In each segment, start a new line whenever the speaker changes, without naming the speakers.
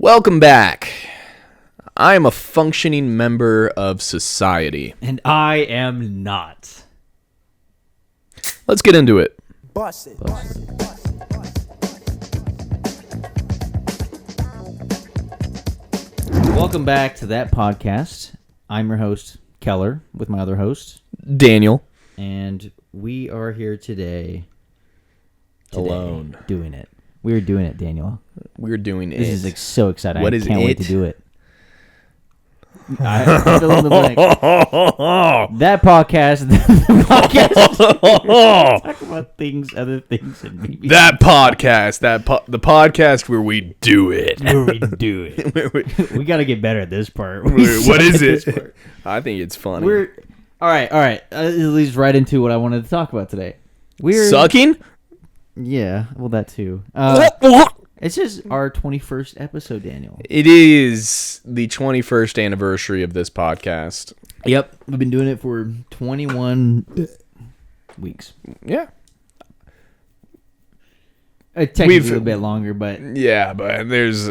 Welcome back. I am a functioning member of society.
And I am not.
Let's get into it.
Bust it.
Welcome back to that podcast. I'm your host, Keller, with my other host,
Daniel.
and we are here today
Alone.
doing it. We're doing it, Daniel.
We're doing
This
it.
is like, so exciting.
What
I
is
can't wait
it?
to do it. I fill in the blank. That podcast, talk about things, other things, and maybe
That podcast. The podcast where we do it.
where we do it. We got to get better at this part.
What is it? I think it's funny.
We're all right. It leads right into what I wanted to talk about today. We're
sucking?
Yeah, well, that too. It's just our 21st episode, Daniel.
It is the 21st anniversary of this podcast.
Yep, we've been doing it for 21 weeks.
Yeah.
Technically a little bit longer, but
Yeah, but there's...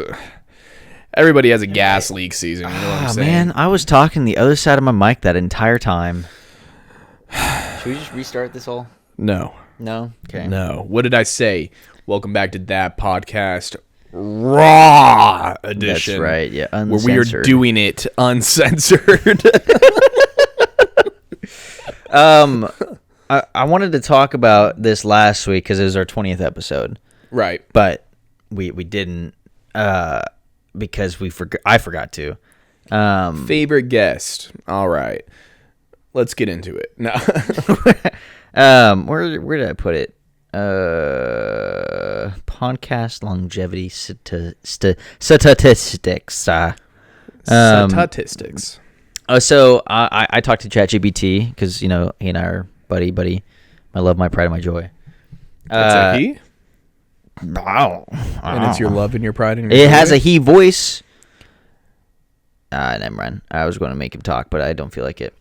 everybody has a gas leak season, you know what I'm saying?
Man, I was talking the other side of my mic that entire time. Should we just restart this all?
No.
No? Okay.
No. What did I say? Welcome back to that podcast, raw edition.
That's right, yeah,
where we are
uncensored.
doing it uncensored.
I wanted to talk about this last week because it was our 20th episode,
Right.
but we didn't because I forgot to.
Favorite guest. All right. Let's get into it. No.
Where did I put it? Podcast longevity statistics.
Statistics.
So I talked to ChatGPT because he and I are buddy. My love, my pride, and my joy.
That's a he?
Wow.
And it's your love and your pride and your
It
joy?
has a he voice. Never mind. I was going to make him talk, but I don't feel like it.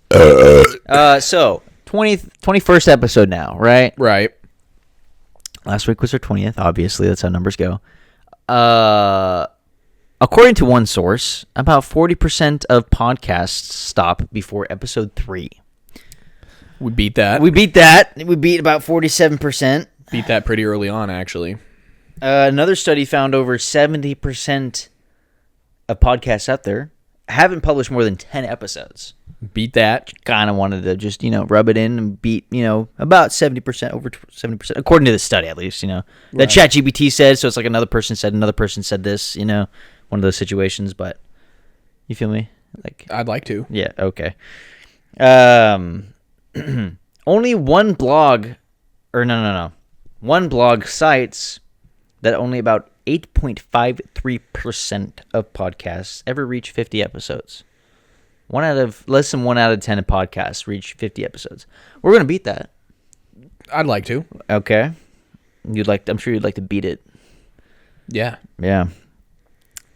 So 21st episode now, right?
Right.
Last week was our 20th. Obviously, that's how numbers go. According to one source, about 40% of podcasts stop before episode 3.
We beat that.
We beat that. We beat about 47%.
beat that pretty early on, actually.
Another study found over 70% of podcasts out there haven't published more than 10 episodes.
Beat that.
Kind of wanted to just, rub it in and beat, about 70%, over 70%, according to the study at least, That ChatGPT said, so it's like another person said this, one of those situations, but you feel me? Like,
I'd like to.
yeah, okay. Only one blog, one blog cites that only about 8.53% of podcasts ever reach 50 episodes. Less than 1 out of 10 of podcasts reach 50 episodes. We're going to beat that.
I'd like to.
Okay. I'm sure you'd like to beat it.
Yeah.
Yeah.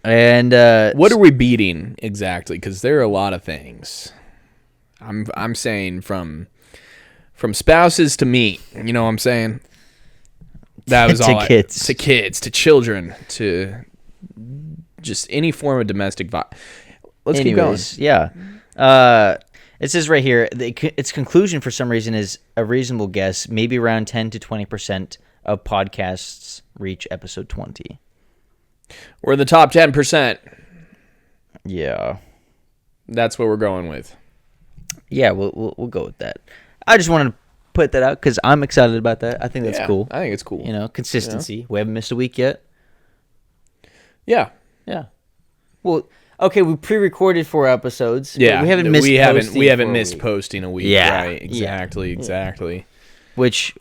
And
What are we beating exactly? Because there are a lot of things. I'm saying from spouses to meat. You know what I'm saying? That was
To
all.
kids.
To kids, to children, to just any form of domestic violence. Let's keep going.
Yeah. It says right here, its conclusion for some reason is a reasonable guess, maybe around 10 to 20% of podcasts reach episode 20.
We're in the top 10%.
Yeah.
That's what we're going with.
Yeah, we'll go with that. I just wanted to put that out because I'm excited about that. I think that's cool.
I think it's cool.
Consistency. Yeah. We haven't missed a week yet.
Yeah.
Yeah. Well, okay, we pre-recorded 4 episodes.
Yeah.
We haven't missed
we haven't missed posting a week.
Yeah.
Right. Exactly.
Which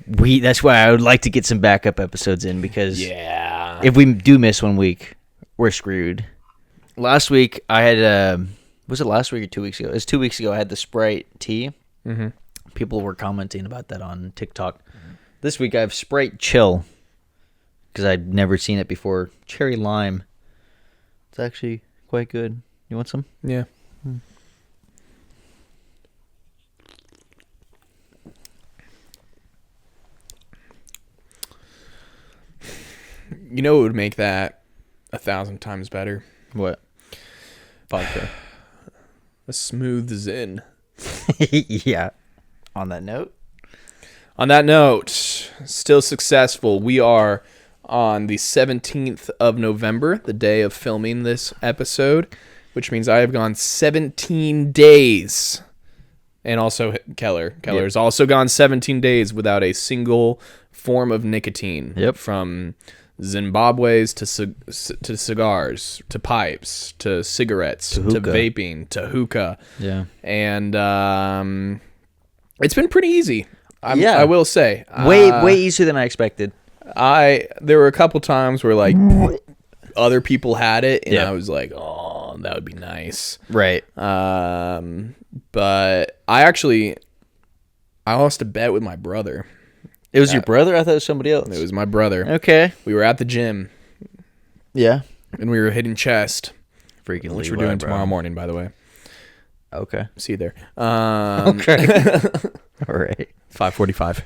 that's why I would like to get some backup episodes in because if we do miss 1 week, we're screwed. Last week I had was it last week or 2 weeks ago? It was 2 weeks ago. I had the Sprite tea.
Mm-hmm.
People were commenting about that on TikTok. Mm-hmm. This week I have Sprite Chill because I'd never seen it before. Cherry lime. It's actually quite good. You want some?
Yeah. You know what would make that 1,000 times better.
What? Vodka.
A smooth Zin.
Yeah. On that note.
On that note, still successful. We are on the 17th of November, the day of filming this episode, which means I have gone 17 days. And also Keller. Keller's also gone 17 days without a single form of nicotine.
Yep.
From Zimbabwe's to cigars, to pipes, to cigarettes, to vaping, to hookah.
Yeah.
And it's been pretty easy. I will say.
Way easier than I expected.
There were a couple times where like other people had it, and I was like, oh, that would be nice.
Right.
But I lost a bet with my brother.
It was your brother? I thought it was somebody else.
It was my brother.
Okay.
We were at the gym.
Yeah.
And we were hitting chest.
Freaking
which we're doing tomorrow morning, by the way.
Okay.
See you there.
Okay. All right.
5:45.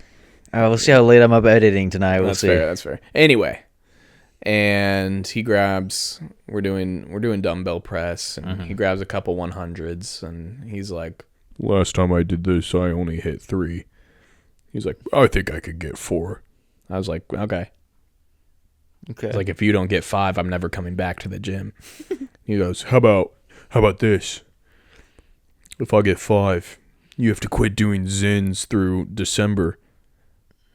We'll see how late I'm up editing tonight. We'll see.
That's fair. Anyway, and he grabs. We're doing dumbbell press, and he grabs a couple 100s, and he's like, "Last time I did this, I only hit 3." He's like, "I think I could get 4." I was like, "Okay." It's like, if you don't get 5, I'm never coming back to the gym. He goes, "How about this? If I get 5, you have to quit doing Zins through December."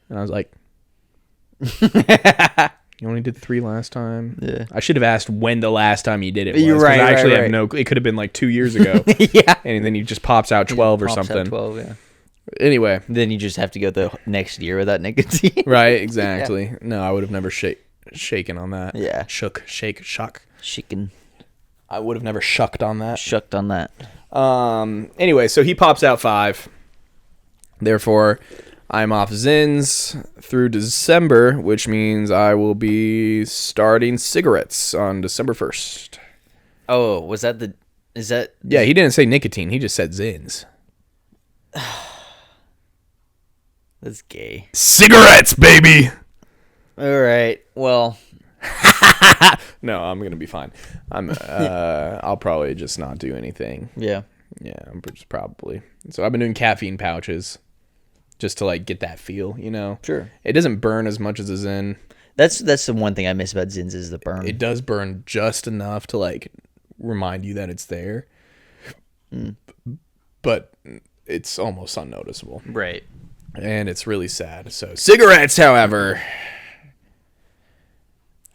And I was like, "You only did 3 last time."
Yeah.
I should have asked when the last time you did it was.
You're right.
I actually
right.
have no. It could have been like 2 years ago.
Yeah.
And then he just pops out 12 or something.
12, yeah.
Anyway.
Then you just have to go the next year without nicotine.
Right. Exactly. Yeah. No, I would have never shaken on that.
Yeah.
Shook.
Chicken.
I would have never shucked on that.
Shucked on that.
Anyway, so he pops out 5. Therefore, I'm off Zins through December, which means I will be starting cigarettes on December 1st.
Oh, was that the... Is that...
Yeah, he didn't say nicotine. He just said Zins.
That's gay.
Cigarettes, baby!
All right. Well...
No, I'm going to be fine. I'll probably just not do anything.
Yeah.
Yeah, I'm just probably. So I've been doing caffeine pouches just to like get that feel, you know?
Sure.
It doesn't burn as much as a Zin.
That's the one thing I miss about Zins is the burn.
It does burn just enough to like remind you that it's there. But it's almost unnoticeable.
Right.
And it's really sad. So cigarettes, however,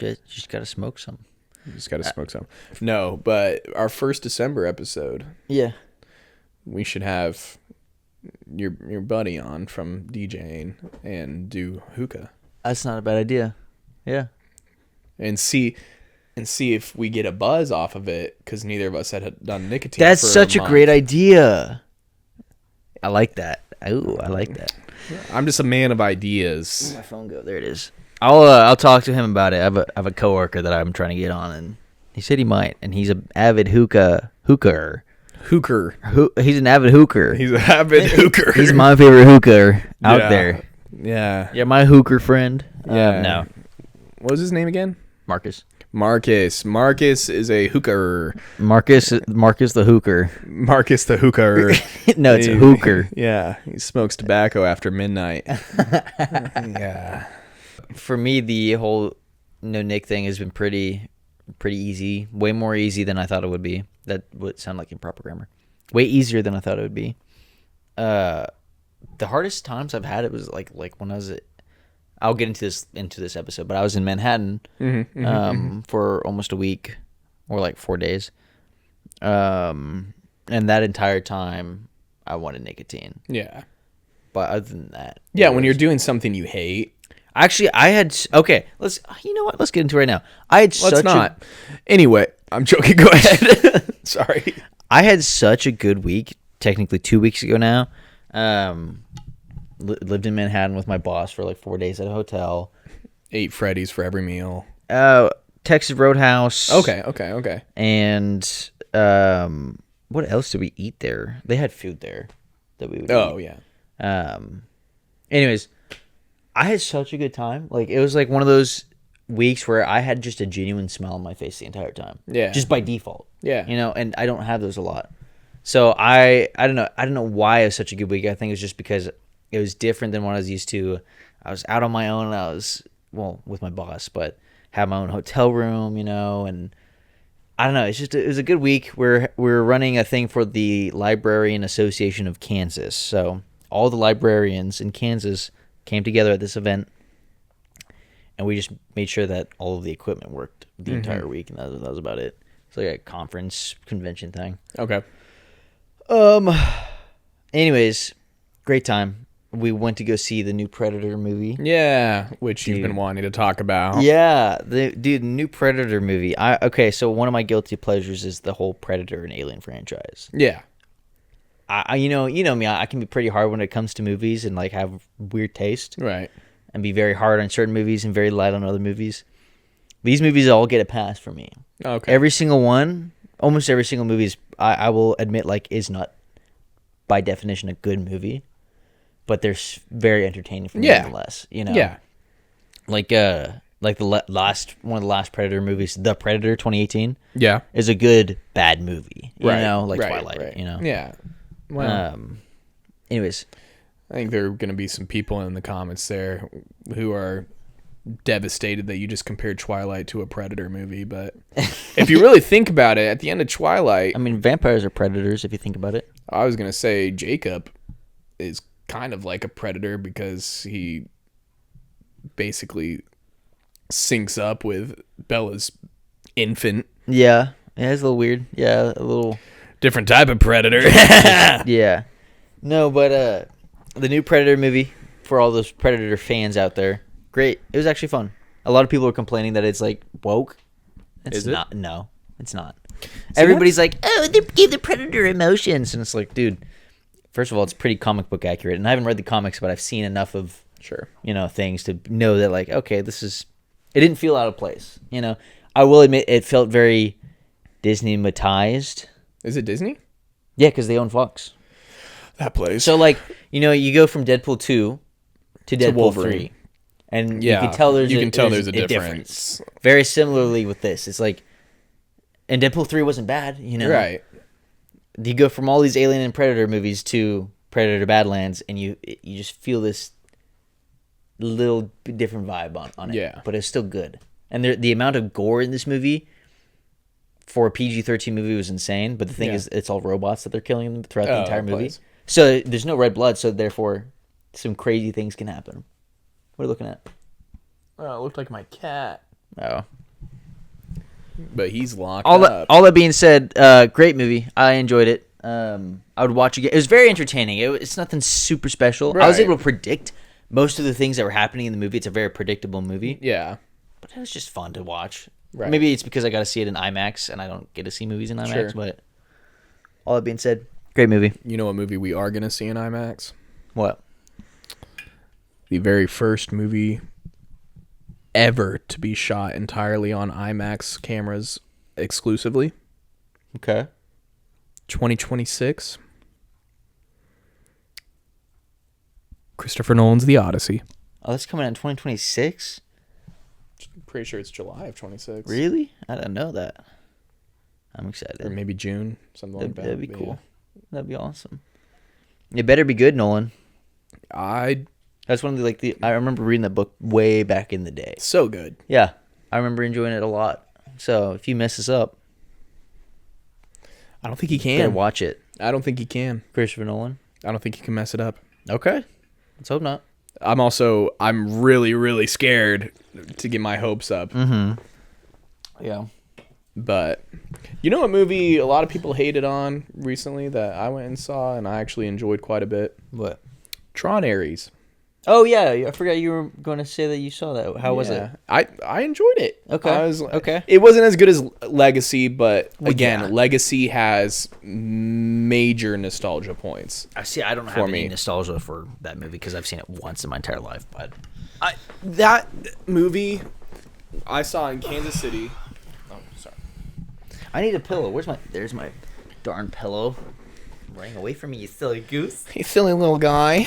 you just got to smoke some.
You just got to smoke some. No, but our first December episode.
Yeah.
We should have your buddy on from DJing and do hookah.
That's not a bad idea. Yeah.
And see if we get a buzz off of it, because neither of us had done nicotine.
That's
for
such a great idea. I like that. Ooh, I like that.
I'm just a man of ideas.
Where'd my phone go? There it is. I'll talk to him about it. I have a coworker that I'm trying to get on, and he said he might, and he's an avid hooker. He's an avid hooker.
He's an avid hooker.
He's my favorite hooker out there.
Yeah.
Yeah, my hooker friend.
Yeah.
No.
What was his name again?
Marcus.
Marcus is a hooker.
Marcus the hooker.
Marcus the hooker.
No, it's a hooker.
Yeah. He smokes tobacco after midnight. Yeah.
For me, the whole no Nick thing has been pretty easy. Way more easy than I thought it would be. That would sound like improper grammar. Way easier than I thought it would be. The hardest times I've had it was like when I was at, I'll get into this episode, but I was in Manhattan for almost a week or like 4 days. And that entire time I wanted nicotine.
Yeah.
But other than that.
Yeah, when you're doing something you hate.
Actually, I had... Okay, you know what? Let's get into it right now.
Anyway, I'm joking. Go ahead. Sorry.
I had such a good week, technically 2 weeks ago now. Lived in Manhattan with my boss for like 4 days at a hotel.
Ate Freddy's for every meal.
Texas Roadhouse.
Okay.
And what else did we eat there? They had food there that we would eat.
Oh, yeah.
Anyways, I had such a good time. Like, it was like one of those... weeks where I had just a genuine smile on my face the entire time.
Yeah.
Just by default.
Yeah.
You know, and I don't have those a lot. So I don't know. I don't know why it was such a good week. I think it was just because it was different than what I was used to. I was out on my own. I was, well, with my boss, but had my own hotel room, you know, and I don't know. It was a good week. We're running a thing for the Librarian Association of Kansas. So all the librarians in Kansas came together at this event, and we just made sure that all of the equipment worked the entire week, and that was about it. It's like a conference convention thing.
Okay.
Anyways, great time. We went to go see the new Predator movie.
Yeah, which you've been wanting to talk about.
Yeah, the new Predator movie. So one of my guilty pleasures is the whole Predator and Alien franchise.
Yeah.
You know me. I can be pretty hard when it comes to movies and like have weird taste.
Right.
And be very hard on certain movies and very light on other movies. These movies all get a pass for me.
Okay.
Every single one, almost every single movie is, I will admit, like, is not by definition a good movie, but they're very entertaining for me nonetheless. You know.
Yeah.
Like the last one of the last Predator movies, The Predator 2018.
Yeah.
Is a good bad movie. You
Right.
know, like
Right,
Twilight.
right.
You know.
Yeah. Well.
Anyways.
I think there are going to be some people in the comments there who are devastated that you just compared Twilight to a Predator movie. But if you really think about it, at the end of Twilight...
I mean, vampires are predators, if you think about it.
I was going to say Jacob is kind of like a predator because he basically syncs up with Bella's infant.
Yeah. Yeah, it's a little weird. Yeah, a little...
Different type of predator.
Yeah. No, but... the new Predator movie, for all those Predator fans out there, great. It was actually fun. A lot of people are complaining that it's like woke. It's not. No, it's not. Everybody's like, oh, they give the Predator emotions, and it's like, dude. First of all, it's pretty comic book accurate, and I haven't read the comics, but I've seen enough of things to know that like, okay, this is. It didn't feel out of place. You know, I will admit it felt very Disney-matized.
Is it Disney?
Yeah, because they own Fox.
That place.
So, like, you know, you go from Deadpool 2 to Deadpool 3. And you can tell there's a difference. Very similarly with this. It's like, and Deadpool 3 wasn't bad, you know?
Right.
You go from all these Alien and Predator movies to Predator Badlands, and you just feel this little different vibe on it.
Yeah.
But it's still good. And the amount of gore in this movie for a PG-13 movie was insane. But the thing is, it's all robots that they're killing them throughout the entire movie. So there's no red blood, so therefore some crazy things can happen. What are you looking at?
Oh, it looked like my cat.
Oh.
But he's locked up.
All that being said, great movie. I enjoyed it. I would watch again. It was very entertaining. It's nothing super special. Right. I was able to predict most of the things that were happening in the movie. It's a very predictable movie.
Yeah.
But it was just fun to watch.
Right.
Maybe it's because I got to see it in IMAX, and I don't get to see movies in IMAX. Sure. But all that being said, great movie.
You know what movie we are going to see in IMAX?
What?
The very first movie ever to be shot entirely on IMAX cameras exclusively.
Okay.
2026. Christopher Nolan's The Odyssey.
Oh, that's coming out in 2026?
Pretty sure it's July of 26.
Really? I didn't know that. I'm excited.
Or maybe June, something like that.
That'd be cool. Yeah. That'd be awesome. It better be good, Nolan.
That's
one of the I remember reading that book way back in the day.
So good.
Yeah. I remember enjoying it a lot. So if he messes up,
I don't think he can.
Better watch it.
I don't think he can.
Christopher Nolan.
I don't think he can mess it up.
Okay. Let's hope not.
I'm really, really scared to get my hopes up.
Mm-hmm. Yeah.
But you know what movie a lot of people hated on recently that I went and saw and I actually enjoyed quite a bit?
What?
Tron Ares.
Oh yeah, I forgot you were going to say that you saw that. How was it?
I enjoyed it.
Okay.
Okay. It wasn't as good as Legacy, but again, Legacy has major nostalgia points.
I don't have any nostalgia for that movie because I've seen it once in my entire life. But
that movie I saw in Kansas City. Oh, sorry.
I need a pillow. There's my darn pillow. Running away from me, you silly goose.
You silly little guy.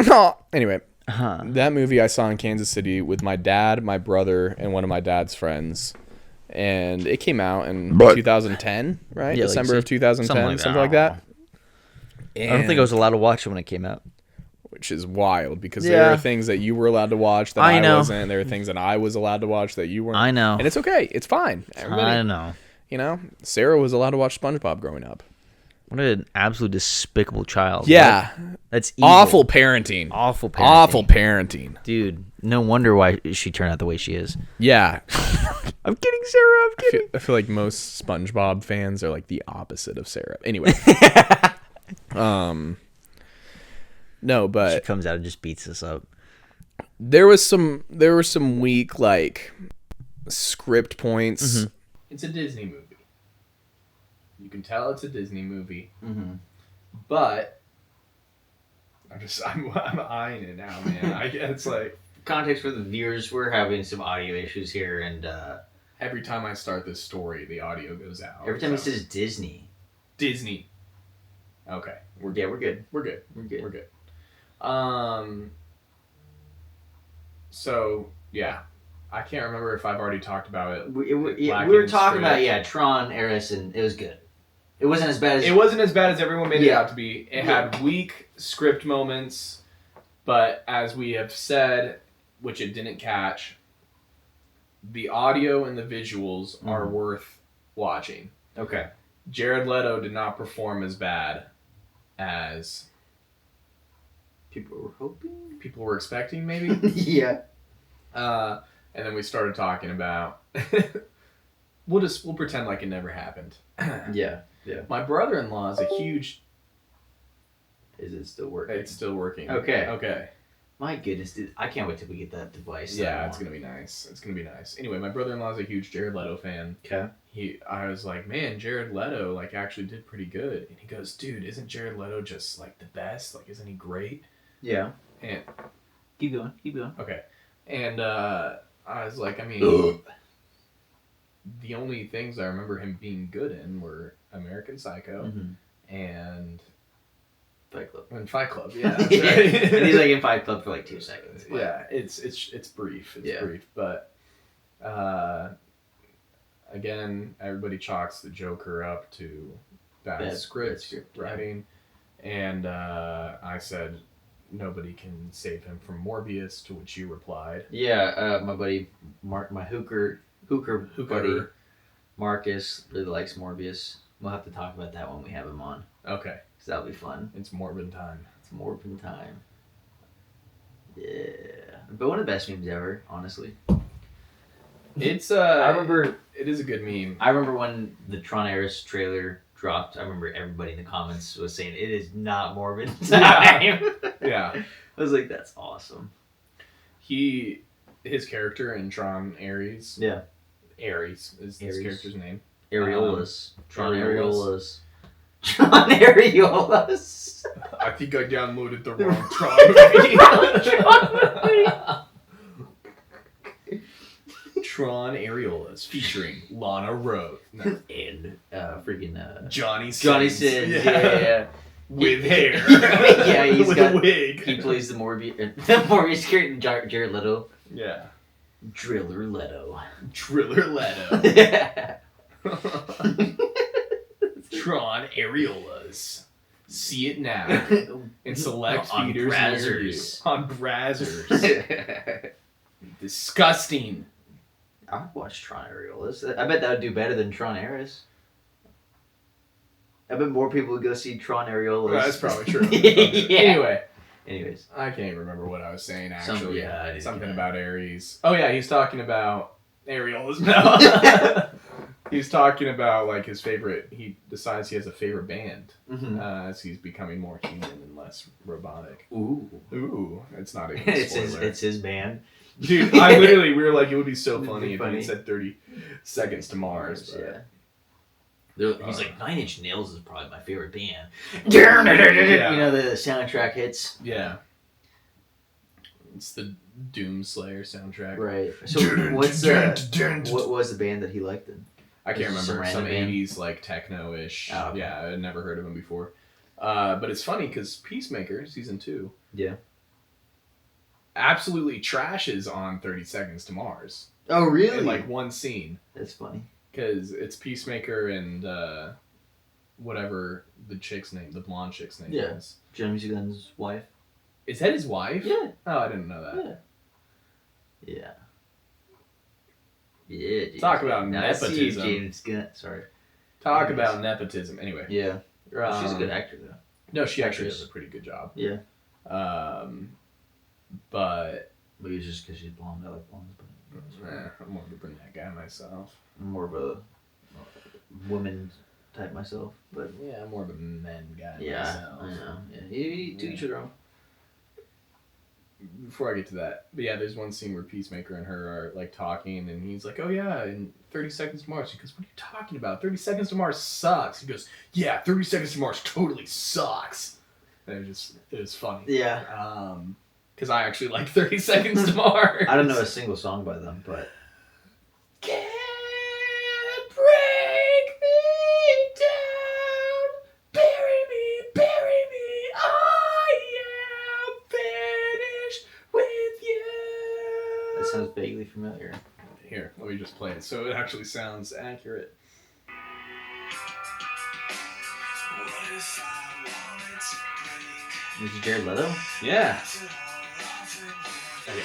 Oh, anyway, That movie I saw in Kansas City with my dad, my brother, and one of my dad's friends. And it came out in 2010, right?
Yeah,
December of 2010, something like that.
I don't think I was allowed to watch it when it came out.
Which is wild because there are things that you were allowed to watch that I wasn't. There are things that I was allowed to watch that you weren't.
I know.
And it's okay. It's fine.
I know.
You know, Sarah was allowed to watch SpongeBob growing up.
What an absolute despicable child.
Yeah.
That's evil.
Awful parenting.
Awful parenting.
Awful parenting.
Dude, no wonder why she turned out the way she is.
Yeah.
I'm kidding, Sarah. I'm kidding.
I feel like most SpongeBob fans are like the opposite of Sarah. Anyway. No, but
she comes out and just beats us up.
There were some weak like script points.
Mm-hmm.
It's a Disney movie. You can tell it's a Disney movie.
Mm-hmm.
But I'm eyeing it now, man. It's like
Context for the viewers, we're having some audio issues here, and
every time I start this story, the audio goes out.
Every time he says Disney.
Disney. Okay.
We're good.
We're good. So yeah, I can't remember if I've already talked about it.
We were talking about Tron, Areolas, and it was good. It wasn't as bad as
everyone made it out to be. It had weak script moments, but as we have said, which it didn't catch, the audio and the visuals are worth watching.
Okay.
Jared Leto did not perform as bad as
people were hoping.
People were expecting, maybe.
Yeah.
And then we started talking about. We'll pretend like it never happened.
Yeah.
My brother-in-law is a huge.
Is it still working?
It's still working.
Okay. My goodness, dude, I can't wait till we get that device.
Yeah, it's gonna be nice. Anyway, my brother-in-law is a huge Jared Leto fan.
Okay.
I was like, man, Jared Leto like actually did pretty good, and he goes, dude, isn't Jared Leto just like the best? Like, isn't he great?
Yeah.
And
keep going.
Okay, and I was like, I mean, the only things I remember him being good in were American Psycho and
Fight Club.
And Fight Club, yeah.
Right. And he's like in Fight Club for like 2 seconds.
But. Yeah, it's brief. It's brief, but again, everybody chalks the Joker up to bad script writing, and I said nobody can save him from Morbius, to which you replied.
Yeah, my buddy my hooker buddy Marcus really likes Morbius. We'll have to talk about that when we have him on.
Okay.
Because that'll be fun.
It's Morbin time.
Yeah. But one of the best memes ever, honestly.
It's
I remember
it is a good meme.
I remember when the Tron Areolas trailer dropped, I remember everybody in the comments was saying it is not Morbin time.
Yeah.
I was like, that's awesome.
His character in Tron Ares.
Yeah.
Ares is his character's name.
Areolas. Tron Areolas. Tron Areolas.
I think I downloaded the wrong Tron movie. Tron Areolas featuring Lana Rhoades
and freaking
Johnny
Sins. Yeah.
With hair.
Yeah, he's
with
got
a wig.
He plays the Morbius character, Jared Leto.
Yeah.
Driller Leto.
Tron Areolas. See it now in select theaters on Brazzers. Disgusting.
I'll watch Tron Areolas. I bet that would do better than Tron Ares. I bet more people would go see Tron Areolas.
Well, that's probably true.
Yeah. Anyways.
I can't remember what I was saying, actually.
Something
about Ares. Oh, yeah, he's talking about Areolas now. He's talking about, like, his favorite... He decides he has a favorite band as he's becoming more human and less robotic. Ooh. It's not even a spoiler.
It's his band.
Dude, we were like, it would be so funny if he said 30 Seconds to Mars. But,
yeah. He's like, 9 Inch Nails is probably my favorite band.
Yeah.
You know, the soundtrack hits.
Yeah. It's the Doomslayer soundtrack.
Right. So what was the band that he liked then?
I can't remember. Some
band?
80s, like, techno-ish.
Oh, okay.
Yeah, I had never heard of him before. But it's funny because Peacemaker, season 2.
Yeah.
absolutely trashes on 30 Seconds to Mars.
Oh, really?
In like one scene.
That's funny.
Because it's Peacemaker and whatever the blonde chick's name is.
James Gunn's wife.
Is that his wife?
Yeah.
Oh, I didn't know that.
Yeah. Yeah. James
Talk about
Gunn.
nepotism.
James Gunn. Sorry.
Talk about nepotism. Anyway.
Yeah. She's a good actor, though.
No, she actually does a pretty good job.
Yeah.
But
maybe it's just because she's blonde. I like blondes, but
I'm more of a brunette guy myself.
I'm more of a woman type myself, but
yeah, I'm more of a men guy myself.
I know. Yeah, to each their own.
Before I get to that, but yeah, there's one scene where Peacemaker and her are like talking, and he's like, "Oh yeah, in 30 Seconds to Mars." She goes, "What are you talking about? 30 Seconds to Mars sucks." He goes, "Yeah, 30 Seconds to Mars totally sucks." And it was funny.
Yeah.
Because I actually like 30 Seconds to Mars.
I don't know a single song by them, but.
Can't break me down, bury me, I am finished with you.
That sounds vaguely familiar.
Here, let me just play it so it actually sounds accurate.
Is it Jared Leto?
Yeah. Okay.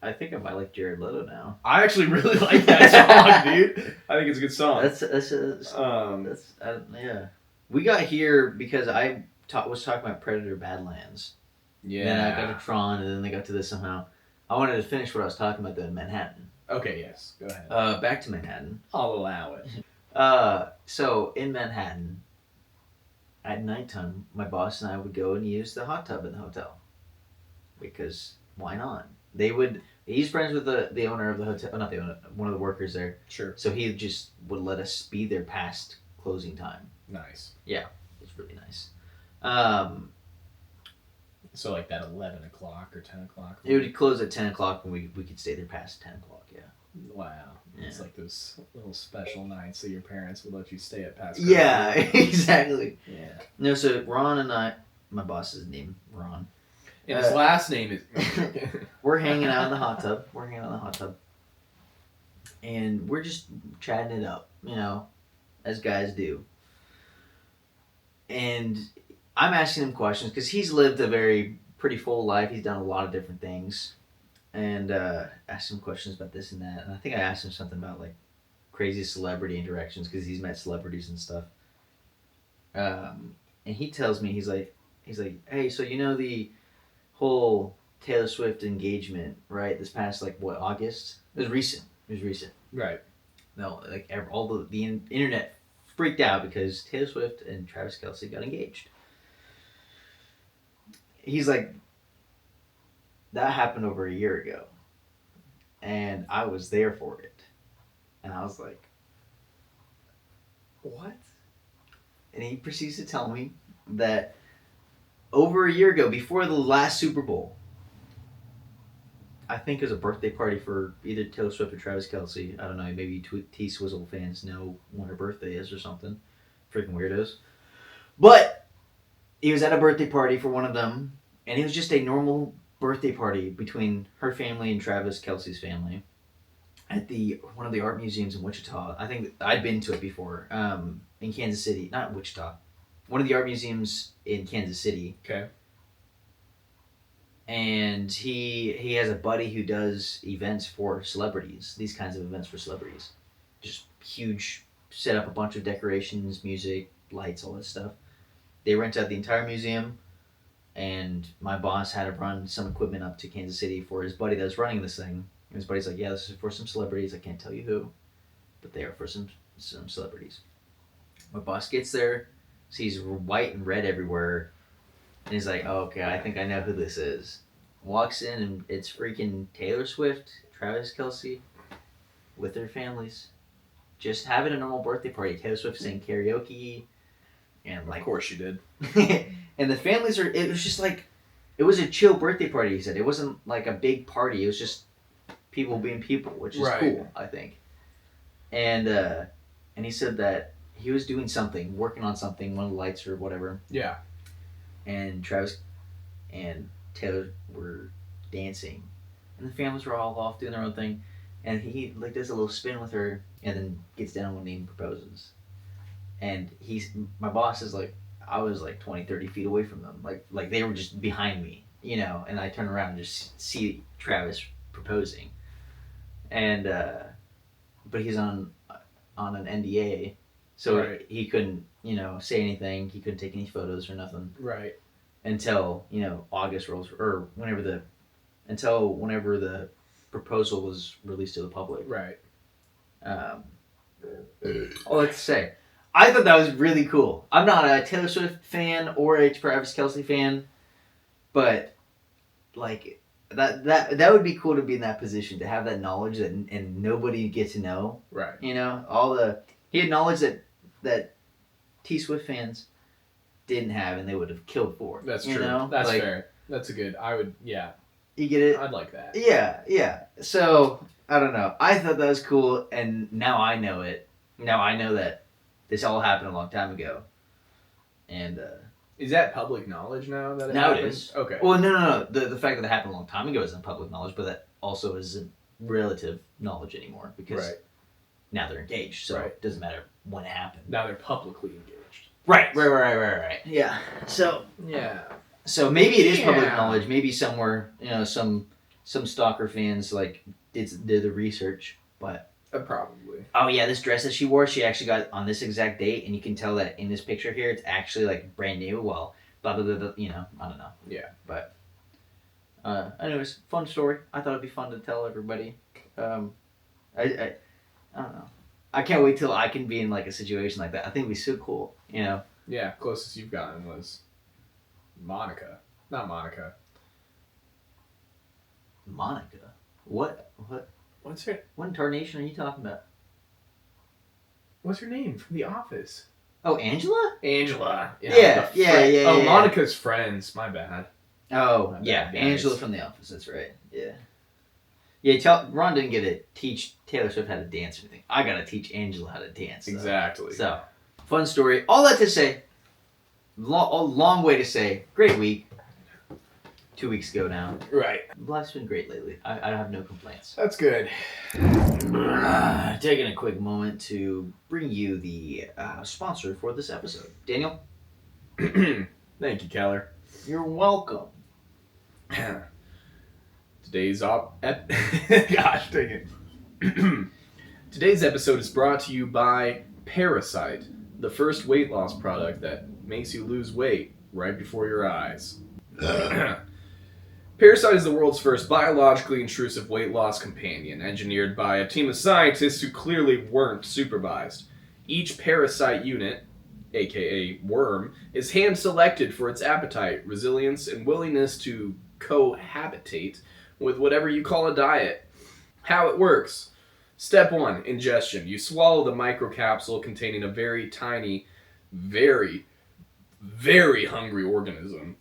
I think I might like Jared Leto now.
I actually really like that song, dude. I think it's a good song.
Yeah. We got here because I was talking about Predator Badlands.
Yeah.
And then I got to Tron, and then they got to this somehow. I wanted to finish what I was talking about, though, in Manhattan.
Okay, yes. Go ahead.
Back to Manhattan.
I'll allow it.
So, in Manhattan, at nighttime, my boss and I would go and use the hot tub in the hotel. Because, why not? He's friends with the owner of the hotel, not the owner, one of the workers there.
Sure.
So he just would let us be there past closing time.
Nice.
Yeah, it's really nice.
So like that 11 o'clock or 10 o'clock?
It would close at 10 o'clock and we could stay there past 10 o'clock, yeah.
Wow. Yeah. It's like those little special nights that your parents would let you stay at past.
Yeah, exactly.
Yeah.
No, so Ron and I, my boss's name, Ron.
And his last name is...
We're hanging out in the hot tub. And we're just chatting it up, as guys do. And I'm asking him questions because he's lived a pretty full life. He's done a lot of different things. And asked him questions about this and that. And I think I asked him something about like crazy celebrity interactions because he's met celebrities and stuff. And he tells me, he's like, hey, so the whole Taylor Swift engagement, right? This past August? It was recent.
Right.
No, all the internet freaked out because Taylor Swift and Travis Kelce got engaged. He's like, that happened over a year ago. And I was there for it. And I was like, what? And he proceeds to tell me that over a year ago, before the last Super Bowl, I think it was a birthday party for either Taylor Swift or Travis Kelce. I don't know, maybe T-Swizzle fans know when her birthday is or something. Freaking weirdos. But he was at a birthday party for one of them, and it was just a normal birthday party between her family and Travis Kelce's family at one of the art museums in Wichita. I think I'd been to it before, in Kansas City. Not Wichita. One of the art museums in Kansas City.
Okay.
And he has a buddy who does events for celebrities. These kinds of events for celebrities. Just huge, set up a bunch of decorations, music, lights, all that stuff. They rent out the entire museum. And my boss had to run some equipment up to Kansas City for his buddy that was running this thing. And his buddy's like, yeah, this is for some celebrities. I can't tell you who. But they are for some celebrities. My boss gets there. Sees white and red everywhere, and he's like, oh, okay, I think I know who this is. Walks in, and it's freaking Taylor Swift, Travis Kelce, with their families. Just having a normal birthday party. Taylor Swift sang karaoke, and
Of course she did.
and the families it was just like, It was a chill birthday party, he said. It wasn't like a big party. It was just people being people, which is cool, I think. And he said that he was doing something, working on something, one of the lights or whatever.
Yeah.
And Travis and Taylor were dancing. And the families were all off doing their own thing. And he like does a little spin with her and then gets down on one knee and proposes. And my boss is like, I was like 20, 30 feet away from them. Like they were just behind me, you know, and I turn around and just see Travis proposing. And, but he's on an NDA, so he couldn't, you know, say anything. He couldn't take any photos or nothing.
Right.
Until, you know, August rolls, or whenever the proposal was released to the public.
Right.
Let's say, I thought that was really cool. I'm not a Taylor Swift fan or a Travis Kelce fan, but like that would be cool to be in that position, to have that knowledge that and nobody gets to know.
Right.
You know, he had knowledge that T Swift fans didn't have, and they would have killed for.
That's true.
You know?
That's fair. That's a good. Yeah.
You get it?
I'd like that.
Yeah. So I don't know. I thought that was cool, and now I know it. Now I know that this all happened a long time ago. And
is that public knowledge now? That
now
happened?
It is.
Okay.
Well, no. The fact that it happened a long time ago isn't public knowledge, but that also isn't relative knowledge anymore, because now they're engaged, so it doesn't matter when it happened.
Now they're publicly engaged.
Right. Yeah. So maybe it is public knowledge. Maybe somewhere, you know, some stalker fans like did the research, but
probably.
Oh yeah, this dress that she wore, she actually got on this exact date, and you can tell that in this picture here, it's actually like brand new. Well, blah blah blah, blah, you know, I don't know.
Yeah.
But anyways, fun story. I thought it'd be fun to tell everybody. I don't know. I can't wait till I can be in like a situation like that. I think it'd be so cool, you know.
Yeah, closest you've gotten was Monica. Not Monica.
Monica? What?
What's her?
What incarnation are you talking about?
What's her name from The Office?
Oh, Angela?
Angela.
Yeah.
Oh, Monica's friends. My bad.
Oh, yeah. Angela from The Office. That's right. Yeah. Yeah, Ron didn't get to teach Taylor Swift how to dance or anything. I got to teach Angela how to dance.
Exactly.
So, fun story. All that to say, a long way to say, great week. 2 weeks ago now.
Right.
Life's been great lately. I have no complaints.
That's good.
Taking a quick moment to bring you the sponsor for this episode. Daniel?
Thank you, Keller.
You're welcome.
Today's Gosh, dang it. Today's episode is brought to you by Parasite, the first weight loss product that makes you lose weight right before your eyes. Parasite is the world's first biologically intrusive weight loss companion, engineered by a team of scientists who clearly weren't supervised. Each parasite unit, aka worm, is hand-selected for its appetite, resilience, and willingness to cohabitate with whatever you call a diet. How it works. Step 1, ingestion. You swallow the microcapsule containing a very tiny, very, very hungry organism.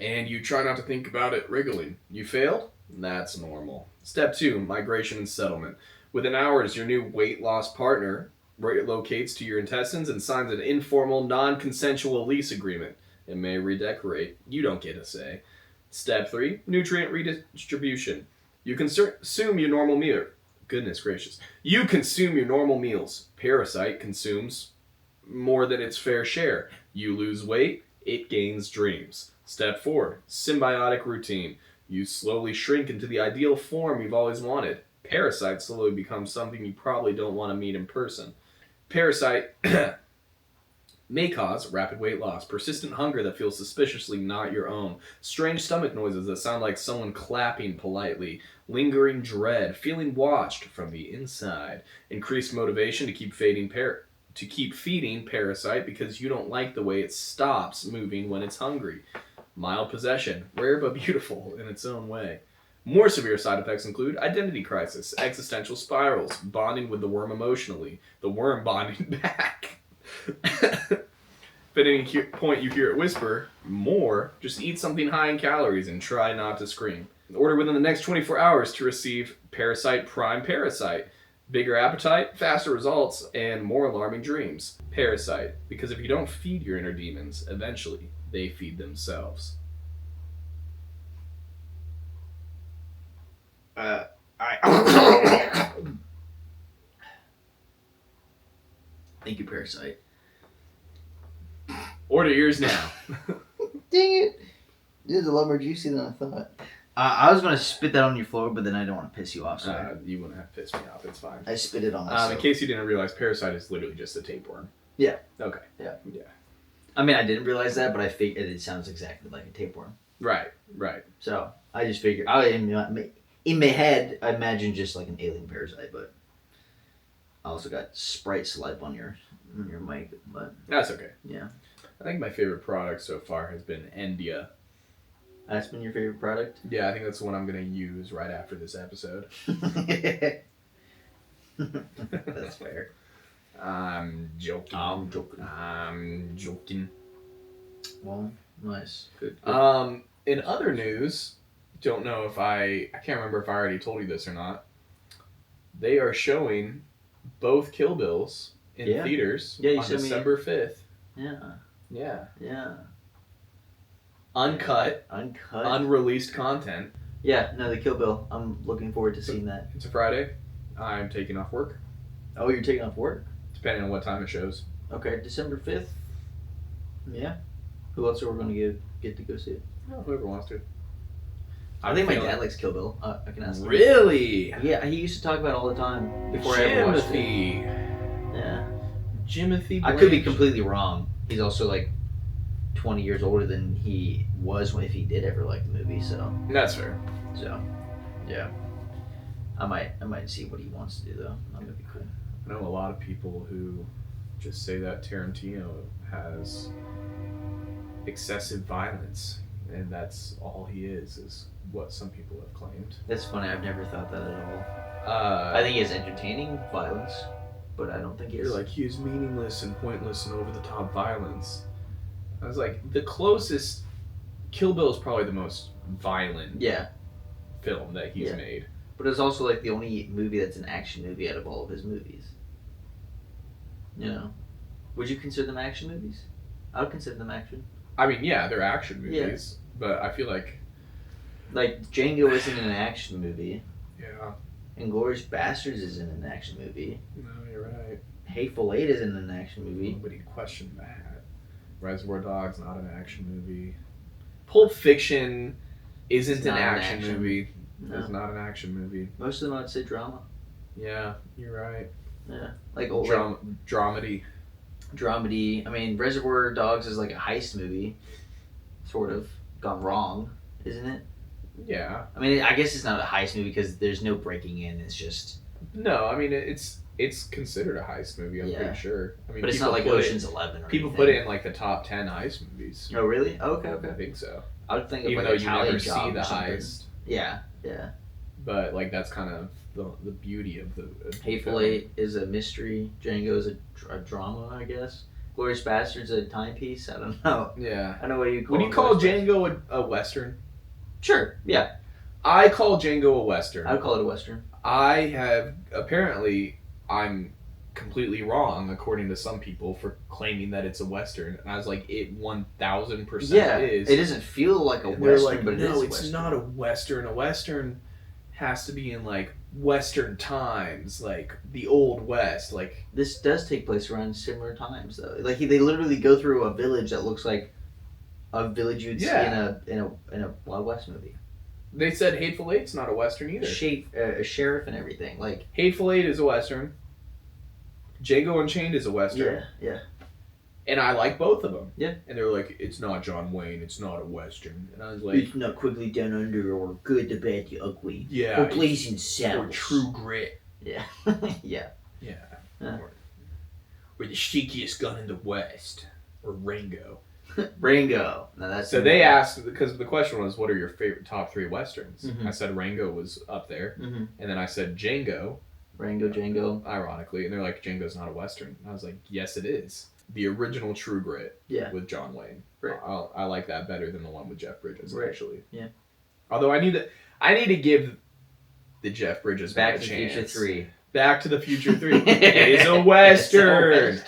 And you try not to think about it wriggling. You failed? That's normal. Step 2, migration and settlement. Within hours, your new weight loss partner relocates to your intestines and signs an informal, non-consensual lease agreement. It may redecorate. You don't get a say. Step 3, nutrient redistribution. You consume your normal meal. Goodness gracious. You consume your normal meals. Parasite consumes more than its fair share. You lose weight, it gains dreams. Step 4, symbiotic routine. You slowly shrink into the ideal form you've always wanted. Parasite slowly becomes something you probably don't want to meet in person. Parasite may cause rapid weight loss, persistent hunger that feels suspiciously not your own, strange stomach noises that sound like someone clapping politely, lingering dread, feeling watched from the inside, increased motivation to keep feeding Parasite because you don't like the way it stops moving when it's hungry. Mild possession, rare but beautiful in its own way. More severe side effects include identity crisis, existential spirals, bonding with the worm emotionally, the worm bonding back. If at any point you hear it whisper, more, just eat something high in calories and try not to scream. Order within the next 24 hours to receive Parasite Prime Parasite. Bigger appetite, faster results, and more alarming dreams. Parasite, because if you don't feed your inner demons, eventually they feed themselves.
Thank you, Parasite.
Order yours now.
Dang it. This is a lot more juicy than I thought. I was going to spit that on your floor, but then I don't want to piss you off, so
You wouldn't have to piss me off. It's fine.
I spit it on myself.
In case you didn't realize, Parasite is literally just a tapeworm.
Yeah.
Okay.
Yeah.
Yeah.
I mean, I didn't realize that, but I figured it sounds exactly like a tapeworm.
Right.
So I just figured, in my head, I imagine just like an alien parasite, but I also got Sprite saliva on your mic, but
That's okay.
yeah.
I think my favorite product so far has been Endia.
That's been your favorite product?
Yeah, I think that's the one I'm going to use right after this episode.
That's fair.
I'm joking. I'm joking.
Well, nice. Good.
In other news, don't know if I can't remember if I already told you this or not. They are showing both Kill Bills in theaters on December 5th.
Yeah.
Uncut. Unreleased content.
Yeah, no, the Kill Bill. I'm looking forward to seeing that.
It's a Friday. I'm taking off work.
Oh, you're taking off work?
Depending on what time it shows.
Okay, December 5th. Yeah. Who else are we going to get to go see it?
Oh, whoever wants to.
I think my dad likes Kill Bill. I can ask him.
Really?
Yeah, he used to talk about it all the time before I ever watched it. Yeah.
Jimothy
I could be completely wrong. He's also like 20 years older than he was if he did ever like the movie, so.
That's fair.
So, yeah. I might see what he wants to do though. That would be cool.
I know a lot of people who just say that Tarantino has excessive violence, and that's all he is what some people have claimed.
That's funny. I've never thought that at all. I think he has entertaining violence, but I don't think he has.
You're like, he is meaningless and pointless and over-the-top violence. I was like, the closest... Kill Bill is probably the most violent film that he's made.
But it's also like the only movie that's an action movie out of all of his movies. You know? Would you consider them action movies? I would consider them action.
I mean, yeah, they're action movies, but I feel like...
Like, Django isn't an action movie.
Yeah.
Inglourious Basterds isn't an action movie.
No, you're right.
Hateful Eight isn't an action movie.
Nobody questioned that. Reservoir Dogs, not an action movie. Pulp Fiction isn't an action movie.
No.
It's not an action movie.
Most of them I'd say drama.
Yeah, you're right.
Yeah. Like old
dramedy.
Dramedy. I mean, Reservoir Dogs is like a heist movie. Sort of. Gone wrong, isn't it?
Yeah.
I mean, I guess it's not a heist movie because there's no breaking in. It's just...
No, I mean, it's considered a heist movie, I'm pretty sure. I mean,
but it's not like Ocean's 11 or
people
anything.
put it in like the top 10 heist movies.
Oh, really? Oh, okay.
I think so.
I would think of
even
like
though you never see the heist.
Yeah.
But like that's kind of the beauty of the
Hateful Eight is a mystery. Django is a drama, I guess. Glorious Bastards a timepiece. I don't know.
Yeah.
I don't know what you call.
Would you call Django a western?
Sure. Yeah.
I call Django a western.
I would call it a western.
I'm completely wrong according to some people for claiming that it's a western, and I was like, it 1000% is.
It doesn't feel like a western,
like,
but
no,
it's
western. Not a western. A western has to be in like Western times, like the Old West. Like
this does take place around similar times, though. Like they literally go through a village that looks like a village you'd see in a Wild West movie.
They said Hateful Eight's not a western either.
A sheriff and everything. Like
Hateful Eight is a western. Django Unchained is a western.
Yeah.
And I like both of them.
Yeah.
And they were like, it's not John Wayne, it's not a western. And I was like...
It's not Quigley Down Under or Good, the Bad, the Ugly.
Yeah.
Or Blazing Saddles.
Or True Grit.
Yeah. Yeah.
Or The Shakiest Gun in the West. Or Rango.
Rango. No, that's
so they asked, because the question was, what are your favorite top 3 westerns?
Mm-hmm.
I said Rango was up there.
Mm-hmm.
And then I said Django.
Rango Django.
Ironically, and they're like, Django's not a Western. And I was like, yes, it is. The original True Grit with John Wayne.
Right.
I like that better than the one with Jeff Bridges, actually.
Yeah.
Although I need to give the Jeff Bridges
Back
one
to
a
the
chance.
Future 3.
Back to the Future 3. It is a Western.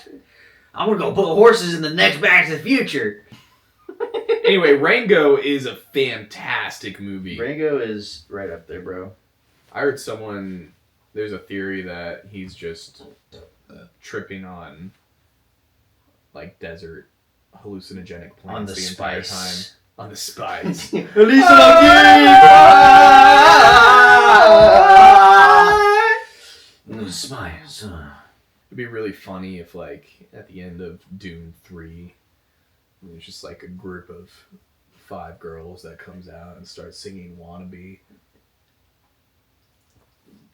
I'm going to go put horses in the next Back to the Future.
Anyway, Rango is a fantastic movie.
Rango is right up there, bro.
I heard there's a theory that he's just tripping on like desert hallucinogenic plants the entire time. On the spice.
Spice.
It'd be really funny if, like, at the end of Dune 3, there's just like a group of 5 girls that comes out and starts singing "Wannabe."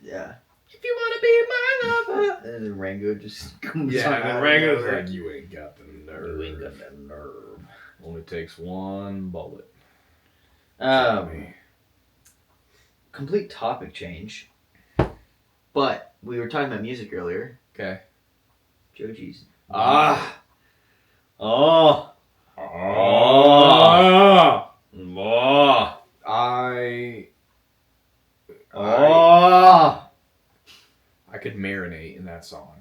Yeah.
If you wanna be my lover.
And then Rango just comes
Yeah,
on
and then
out
Rango's
of
like, you ain't got the nerve.
You ain't got that nerve.
Only takes one bullet.
Complete topic change. But we were talking about music earlier.
Okay.
Joji's.
Ah!
Oh!
Oh!
Oh!
I could marinate in that song.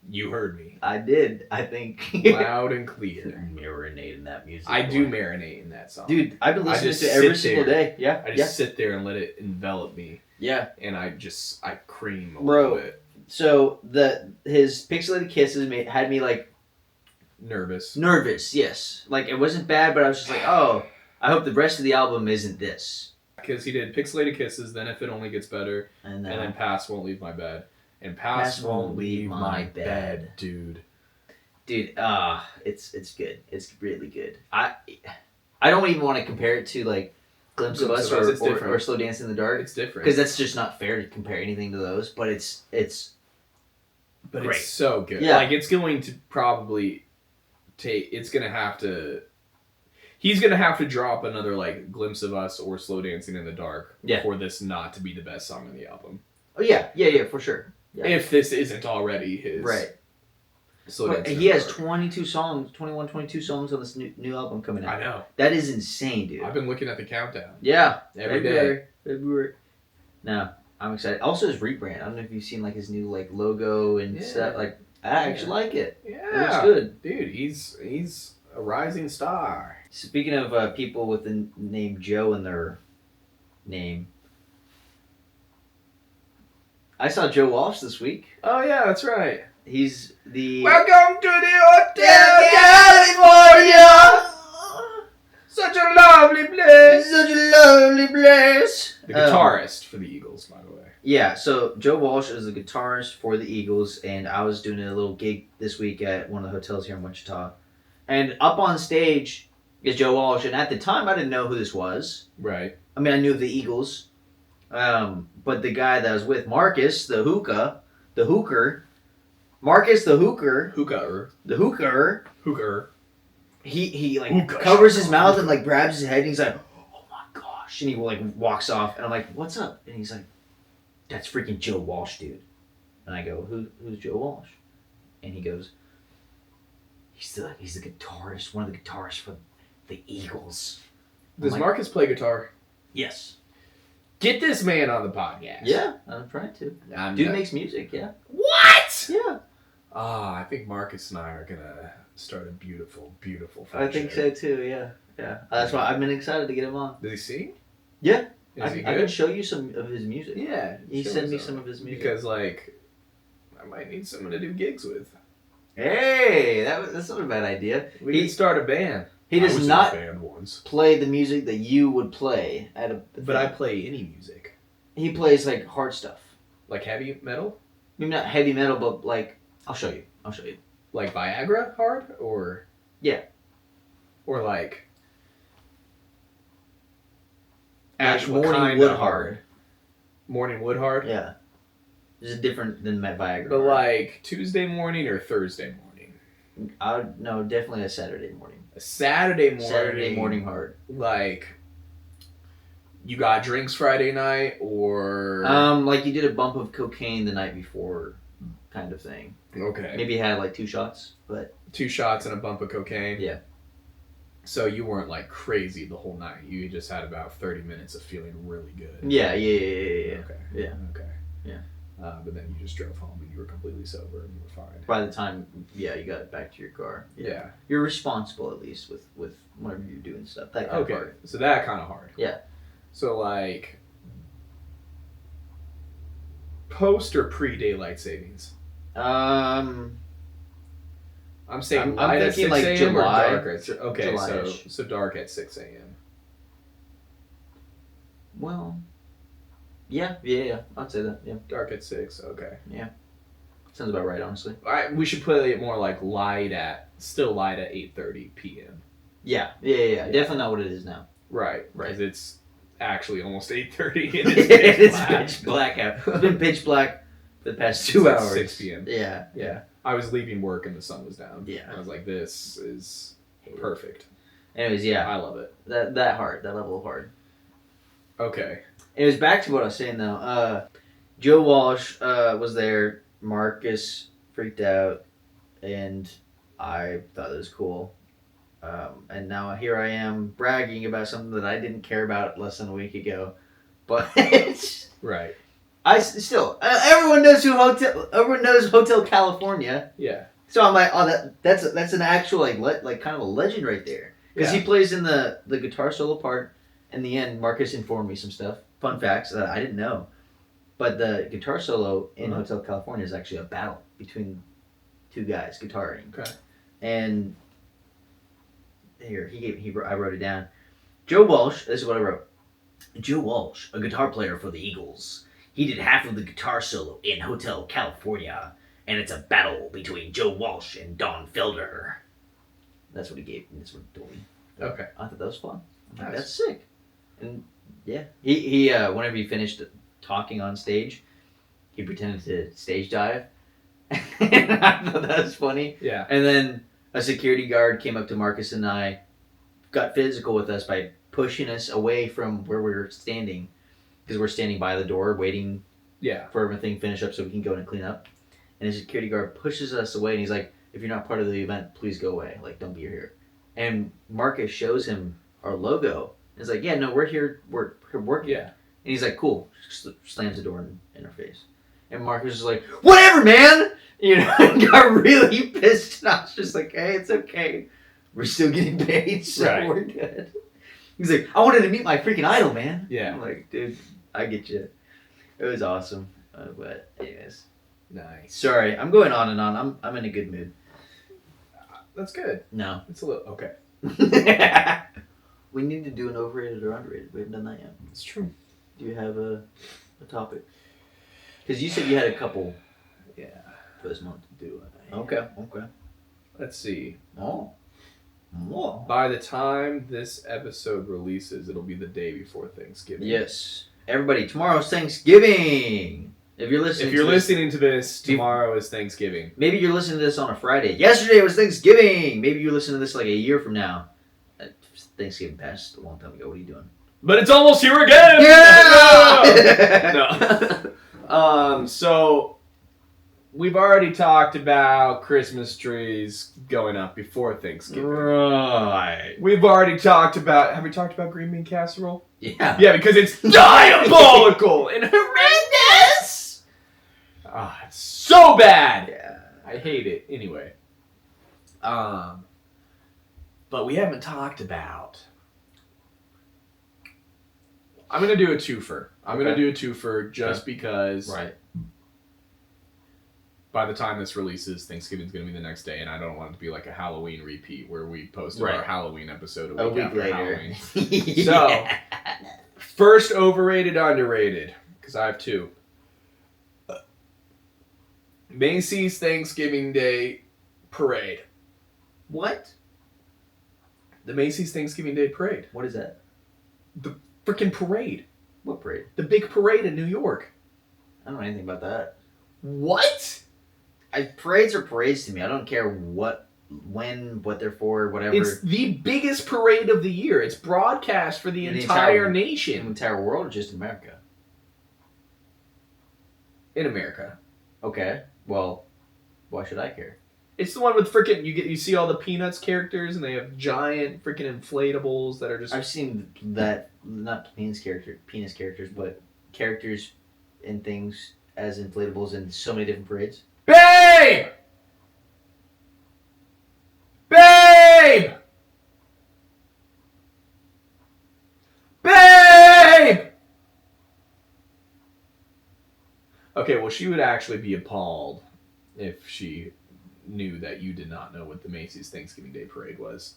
You heard me.
I did. I think.
Loud and clear.
Marinate in that music.
I do marinate in that song.
Dude, I've been listening
just
to it every
sit
single
there.
day. Yeah.
I just sit there and let it envelop me.
Yeah.
And I cream a
Bro,
little bit.
So his Pixelated Kisses had me like
Nervous.
Yes. Like it wasn't bad, but I was just like, oh, I hope the rest of the album isn't this.
Because he did Pixelated Kisses, then If It Only Gets Better, and then Past Won't Leave My Bed. And Past Won't Leave My Bed, dude.
Dude, it's good. It's really good. I don't even want to compare it to like Glimpse of Us or Slow Dance in the Dark.
It's different.
Because that's just not fair to compare anything to those, but it's
But
great.
It's so good.
Yeah.
Like, it's going to probably he's going to have to drop another, like, Glimpse of Us or Slow Dancing in the Dark for this not to be the best song on the album.
Oh, yeah, for sure. Yeah.
If this isn't already his.
Right.
But
he has 22 songs on this new album coming out.
I know.
That is insane, dude.
I've been looking at the countdown.
Yeah.
Every day.
February. No, I'm excited. Also his rebrand. I don't know if you've seen like his new like logo and stuff. Like I actually like it.
Yeah.
It looks good.
Dude, he's a rising star.
Speaking of people with the name Joe in their name, I saw Joe Walsh this week.
Oh yeah, that's right.
He's the
Welcome to the Hotel California. Such a lovely place. The guitarist for the Eagles, by the way.
Yeah, so Joe Walsh is the guitarist for the Eagles, and I was doing a little gig this week at one of the hotels here in Wichita. And up on stage is Joe Walsh, and at the time I didn't know who this was.
Right.
I mean, I knew the Eagles, but the guy that was with Marcus, the hooker, he like
Hookah.
covers his mouth and like grabs his head and he's like, oh my gosh, and he like walks off and I'm like, what's up? And he's like, that's freaking Joe Walsh, dude. And I go, who's Joe Walsh? And he goes, he's the guitarist, one of the guitarists for the Eagles.
Does Marcus play guitar?
Yes.
Get this man on the podcast.
Yeah, I'm trying to. Dude makes music, yeah.
What?
Yeah.
I think Marcus and I are gonna start a beautiful, beautiful
I think so too, yeah. Yeah. That's why I've been excited to get him on.
Does he sing?
Yeah.
Is he good?
I can show you some of his music.
Yeah.
He sent me some of his music.
Because, like, I might need someone to do gigs with.
Hey, that's not a bad idea.
We can start a band.
He does not
in a band once.
play the music that you would play at a...
But I play any music.
He plays, like, hard stuff.
Like heavy metal?
Maybe not heavy metal, but, like... I'll show you.
Like Viagra hard? Or...
Yeah.
Or, like...
Actual Morning Wood hard.
Morning Wood hard?
Yeah. This is different than Viagra.
But, like, Tuesday morning or Thursday morning?
No, definitely a Saturday morning.
A Saturday morning.
Saturday morning hard.
Like, you got drinks Friday night, or
like you did a bump of cocaine the night before, kind of thing.
Okay.
Maybe you had like 2 shots, but
2 shots and a bump of cocaine.
Yeah.
So you weren't like crazy the whole night. You just had about 30 minutes of feeling really good.
Yeah.
Okay.
Yeah.
Okay.
Yeah.
But then you just drove home and you were completely sober and you were fine.
By the time, you got it back to your car.
Yeah.
You're responsible at least with whenever you're doing stuff. That kind of hard.
So that kind of hard.
Yeah.
So like, post or pre daylight savings?
I'm
saying light at 6
like
a.m.
July.
or dark at okay,
July-ish.
so dark at 6 a.m.
Well, yeah. I'd say that. Yeah.
Dark at 6. Okay.
Yeah. Sounds about right, honestly.
We should play it more like still light at 8:30 p.m.
Yeah. Definitely not what it is now.
Right. Because it's actually almost 8:30.
It's pitch black out. It's been pitch black for the past 2 hours.
6 p.m.
Yeah.
I was leaving work and the sun was down.
Yeah.
I was like, this is perfect.
Anyways, yeah.
I love it.
That level of hard.
Okay.
It was back to what I was saying though. Joe Walsh was there. Marcus freaked out, and I thought it was cool. And now here I am bragging about something that I didn't care about less than a week ago. But
right.
I still everyone knows Hotel California.
Yeah.
So I'm like, oh, that's an actual like kind of a legend right there, because he plays in the guitar solo part. In the end, Marcus informed me some stuff, fun facts that I didn't know. But the guitar solo in Hotel California is actually a battle between 2 guys guitaring.
Okay.
And here I wrote it down. Joe Walsh. This is what I wrote. Joe Walsh, a guitar player for the Eagles. He did half of the guitar solo in Hotel California, and it's a battle between Joe Walsh and Don Felder. That's what he gave me. That's what he told me.
Okay.
I thought that was fun.
Nice.
That's sick. And yeah, he whenever he finished talking on stage, he pretended to stage dive. And I thought that was funny.
Yeah.
And then a security guard came up to Marcus and I, got physical with us by pushing us away from where we were standing, because we're standing by the door waiting for everything to finish up so we can go in and clean up. And the security guard pushes us away and he's like, if you're not part of the event, please go away. Like, don't be here. And Marcus shows him our logo. He's like, yeah, no, we're here. We're working.
Yeah.
And he's like, cool. Slams the door in our face. And Marcus is like, whatever, man! Got really pissed. And I was just like, hey, it's okay. We're still getting paid, so we're good. He's like, I wanted to meet my freaking idol, man.
Yeah.
I'm like, dude, I get you. It was awesome. But anyways.
Nice.
Sorry, I'm going on and on. I'm in a good mood.
That's good.
No.
It's a little... Okay.
We need to do an overrated or underrated. We haven't done that yet.
It's true.
Do you have a topic? Because you said you had a couple.
Yeah.
For this month.
Do I?
Okay.
Let's see.
Oh.
By the time this episode releases, it'll be the day before Thanksgiving.
Yes. Everybody, tomorrow's Thanksgiving. If you're listening
to this, tomorrow is Thanksgiving.
Maybe you're listening to this on a Friday. Yesterday was Thanksgiving. Maybe you listen to this like a year from now. Thanksgiving passed a long time ago. What are you doing?
But it's almost here again!
Yeah!
No. So, we've already talked about Christmas trees going up before Thanksgiving.
Right.
We've already talked about... Have we talked about green bean casserole?
Yeah.
Yeah, because it's diabolical and horrendous! It's so bad!
Yeah.
I hate it. Anyway. But we haven't talked about... I'm going to do a twofer. I'm going to do a twofer just because...
Right.
By the time this releases, Thanksgiving's going to be the next day, and I don't want it to be like a Halloween repeat where we posted our Halloween episode a week after
later.
Halloween. So, first overrated, underrated, because I have 2. Macy's Thanksgiving Day Parade.
What?
The Macy's Thanksgiving Day Parade.
What is that?
The freaking parade.
What parade?
The big parade in New York.
I don't know anything about that.
What?
Parades are parades to me. I don't care what when, what they're for, whatever.
It's the biggest parade of the year. It's broadcast for the entire nation.
The entire world, or just America?
In America.
Okay. Well, why should I care?
It's the one with freaking you see all the Peanuts characters and they have giant freaking inflatables that are just.
I've seen that, not penis characters, but characters and things as inflatables in so many different parades.
Babe! Babe! Babe! Okay, well, she would actually be appalled if she knew that you did not know what the Macy's Thanksgiving Day Parade was.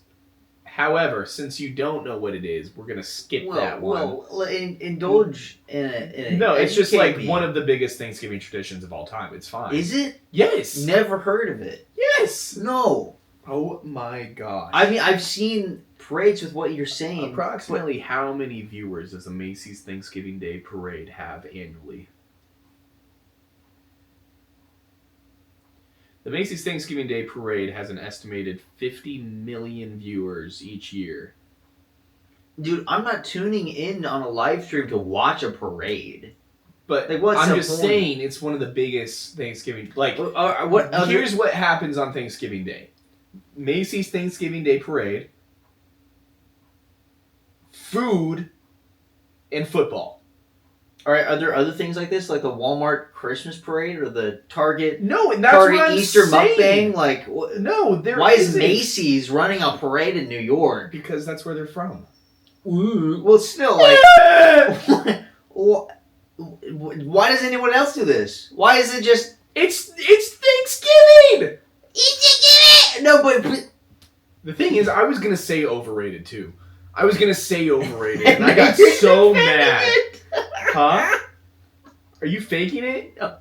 However, since you don't know what it is, we're going to skip that one.
Well, indulge in a
no, it's just like one of the biggest Thanksgiving traditions of all time. It's fine.
Is it?
Yes.
Never heard of it.
Yes.
No.
Oh my gosh.
I mean, I've seen parades with what you're saying.
Approximately how many viewers does the Macy's Thanksgiving Day Parade have annually? The Macy's Thanksgiving Day Parade has an estimated 50 million viewers each year.
Dude, I'm not tuning in on a live stream to watch a parade.
But
like, what's
I'm
the
just
point?
saying it's one of the biggest Thanksgiving... Like, here's what happens on Thanksgiving Day. Macy's Thanksgiving Day Parade, food, and football.
All right, are there other things like this, like the Walmart Christmas parade or the Target?
No, and that's
Target
what I'm
Easter
saying.
mukbang. Like,
no, there
why
isn't.
is Macy's running a parade in New York?
Because that's where they're from.
Ooh, well, still, like, why does anyone else do this? Why is it just?
It's Thanksgiving.
No, but
the thing is, I was gonna say overrated too. I was gonna say overrated, and I got so mad. Huh? Are you faking it?
No,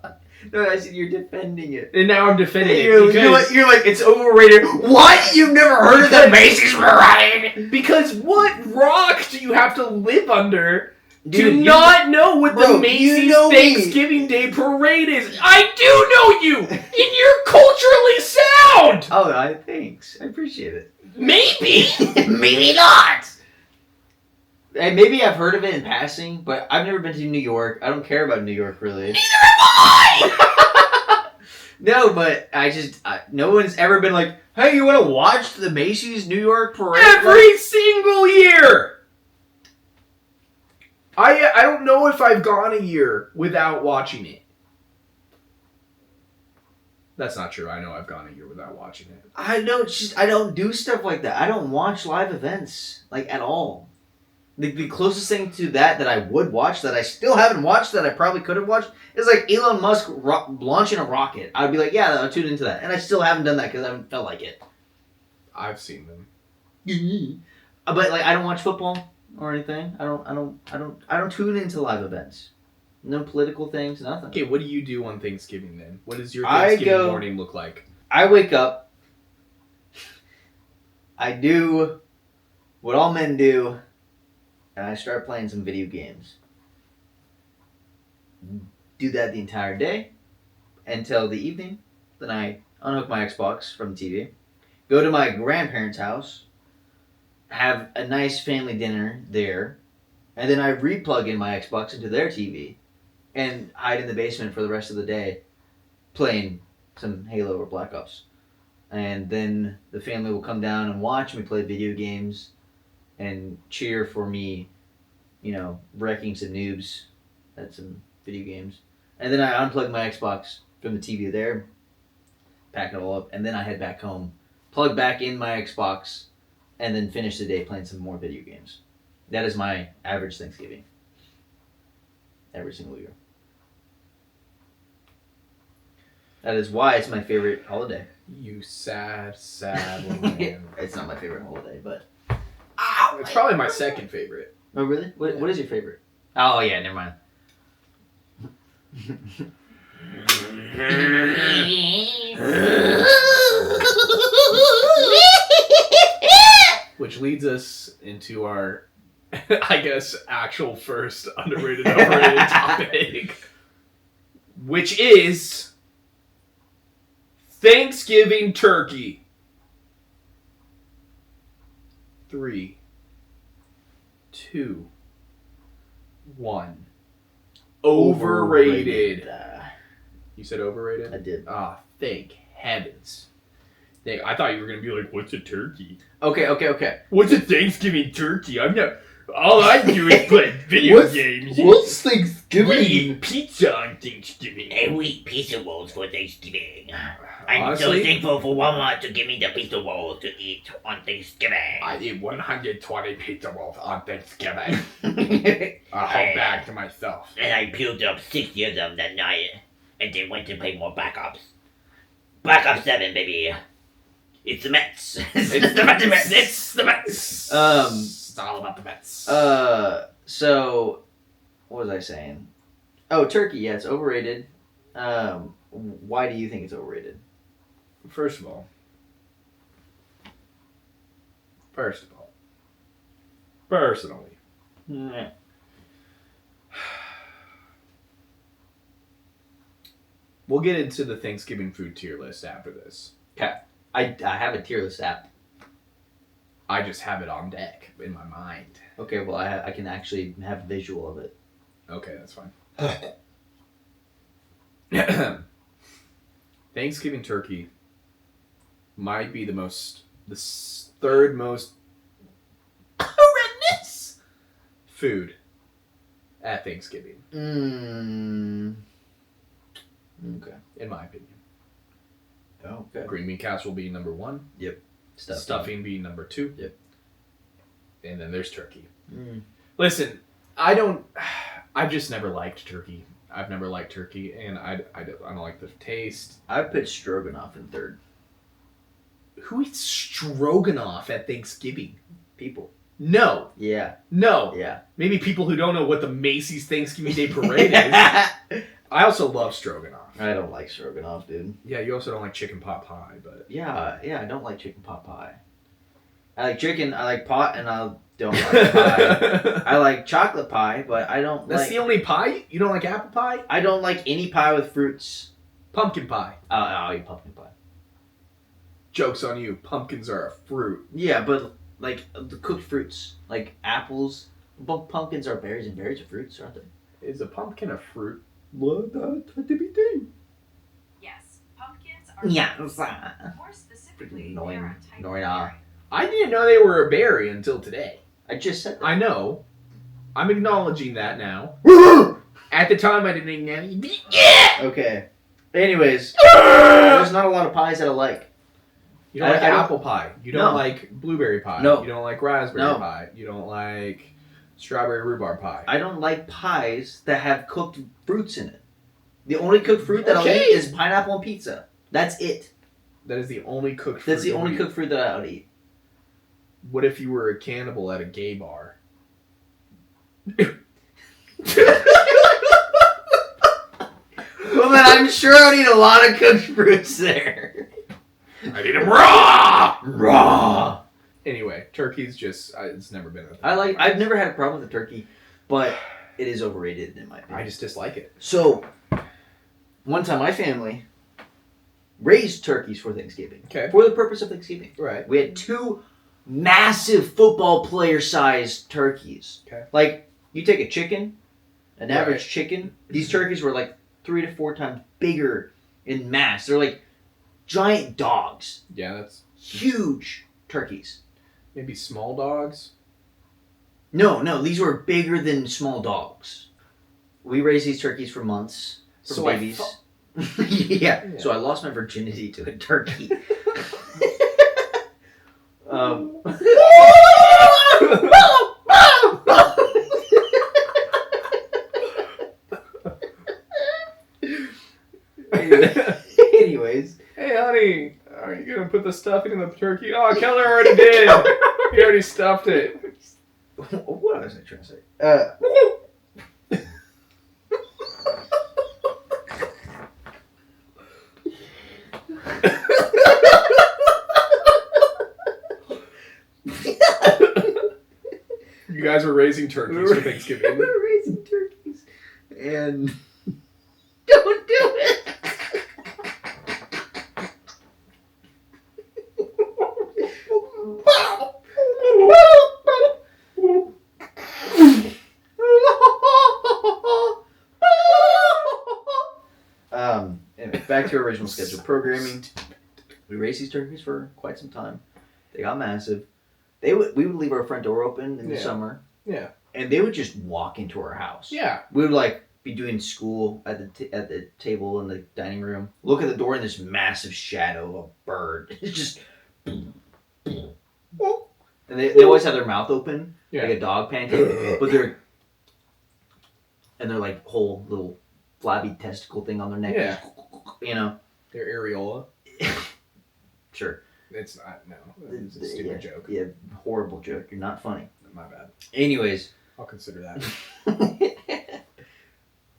I said you're defending it.
And now I'm defending it.
You're like, it's overrated. What? You've never heard of the Macy's Parade?
Because what rock do you have to live under
Dude,
to not know what the Macy's Thanksgiving Day Parade is? I do know you! And you're culturally sound!
Oh, thanks. I appreciate it.
Maybe!
Maybe not! And maybe I've heard of it in passing, but I've never been to New York. I don't care about New York, really.
Neither have I!
No, but no one's ever been like, hey, you want to watch the Macy's New York Parade?
Every single year! I don't know if I've gone a year without watching it. That's not true. I know I've gone a year without watching it.
I don't do stuff like that. I don't watch live events, like, at all. The closest thing to that I would watch, that I still haven't watched, that I probably could have watched, is like Elon Musk launching a rocket. I'd be like, yeah, I'll tune into that. And I still haven't done that because I haven't felt like it.
I've seen them.
But like, I don't watch football or anything. I don't tune into live events. No political things, nothing.
Okay, what do you do on Thanksgiving then? What does your Thanksgiving morning look like?
I wake up. I do what all men do. And I start playing some video games. Do that the entire day until the evening. Then I unhook my Xbox from the TV. Go to my grandparents' house. Have a nice family dinner there. And then I replug in my Xbox into their TV. And hide in the basement for the rest of the day. Playing some Halo or Black Ops. And then the family will come down and watch me play video games. And cheer for me, wrecking some noobs at some video games. And then I unplug my Xbox from the TV there, pack it all up, and then I head back home, plug back in my Xbox, and then finish the day playing some more video games. That is my average Thanksgiving. Every single year. That is why it's my favorite holiday.
You sad, sad little man.
It's not my favorite holiday, but...
It's probably my second favorite.
Oh, really? What is your favorite? Oh, yeah, never mind.
Which leads us into our, I guess, actual first underrated, overrated topic. Which is Thanksgiving turkey. 3, 2, 1. Overrated. You said overrated?
I did.
Ah, thank heavens. I thought you were going to be like, what's a turkey?
Okay.
What's a Thanksgiving turkey? All I do is play video games.
What's Thanksgiving?
We eat pizza on Thanksgiving.
And we eat pizza rolls for Thanksgiving. I'm
Honestly,
so thankful for Walmart to give me the pizza rolls to eat on Thanksgiving.
I eat 120 pizza rolls on Thanksgiving. I hold back to myself.
And I peeled up 60 of them that night, and then went to play more Black Ops. Black Ops 7, baby. It's the Mets. It's the Mets. It's the Mets.
It's all about the Mets.
So, what was I saying? Oh, turkey. Yeah, it's overrated. Why do you think it's overrated?
First of all, personally, we'll get into the Thanksgiving food tier list after this.
Okay. I have a tier list app.
I just have it on deck in my mind.
Okay, well, I can actually have a visual of it.
Okay, that's fine. Thanksgiving turkey might be the third most horrendous food at Thanksgiving.
Okay.
In my opinion.
Oh, okay.
Green bean casserole being number 1.
Yep.
Stuffing being number 2.
Yep.
And then there's turkey. Listen, I've just never liked turkey. I've never liked turkey, and I don't like the taste.
I put stroganoff in third.
Who eats stroganoff at Thanksgiving?
People.
No.
Yeah.
No.
Yeah.
Maybe people who don't know what the Macy's Thanksgiving Day Parade is. I also love stroganoff.
I don't like stroganoff, dude.
Yeah, you also don't like chicken pot pie, but...
Yeah, I don't like chicken pot pie. I like chicken, I like pot, and I don't like pie. I like chocolate pie, but I don't
That's
like...
the only pie? You don't like apple pie?
I don't like any pie with fruits.
Pumpkin pie.
I'll eat pumpkin pie.
Joke's on you. Pumpkins are a fruit.
Yeah, but like the cooked fruits, like apples. Pumpkins are berries, and berries are fruits, aren't they?
Is a pumpkin a fruit? What the thing?
Yes, pumpkins are
Yes.
more specifically,
Annoying.
they are a type
Annoying,
of berry.
I didn't know they were a berry until today.
I just said that.
I know. I'm acknowledging that now. At the time, I didn't acknowledge.
Okay. Anyways, there's not a lot of pies that I like.
You don't like
I don't-
apple pie. You don't
No.
like blueberry pie.
No.
You don't like raspberry
No.
pie. You don't like strawberry rhubarb pie.
I don't like pies that have cooked fruits in it. The only cooked fruit that I'll
Okay.
eat is pineapple on pizza. That's it.
That is the only cooked fruit.
That's the
you
only
eat.
cooked fruit that I would eat.
What if you were a cannibal at a gay bar?
Well, then I'm sure I'd eat a lot of cooked fruits there.
I need them raw!
Raw.
Anyway, turkey's just, it's never been a thing.
I've never had a problem with the turkey, but it is overrated in my opinion.
I just dislike it.
So, one time my family raised turkeys for Thanksgiving.
Okay.
For the purpose of Thanksgiving.
Right.
We had 2 massive football player-sized turkeys.
Okay.
Like, you take a chicken, an
Right.
average chicken, these turkeys were like 3 to 4 times bigger in mass. They're like giant dogs.
Yeah, that's
Huge turkeys.
maybe small dogs.
No, these were bigger than small dogs. We raised these turkeys for months. For
So I
babies.
fu-
yeah.
Yeah.
So I lost my virginity to a turkey. um, anyways,
Hey, honey, are you going to put the stuffing in the turkey? Oh, Keller already did. He already stuffed it.
what was I trying to say?
You guys were raising turkeys for Thanksgiving.
We were raising turkeys, and don't do it. Anyway, back to our original schedule. Programming. We raised these turkeys for quite some time. They got massive. We would leave our front door open in the summer.
Yeah.
And they would just walk into our house.
Yeah.
We would like be doing school at the table in the dining room. Look at the door and this massive shadow of a bird. It's just. And they always have their mouth open like a dog pancake, but they're like whole little flabby testicle thing on their neck.
Yeah.
You know.
They're Areola.
Sure.
It's not. No. It's a stupid joke.
Yeah. Horrible joke. You're not funny.
My bad.
Anyways.
I'll consider that.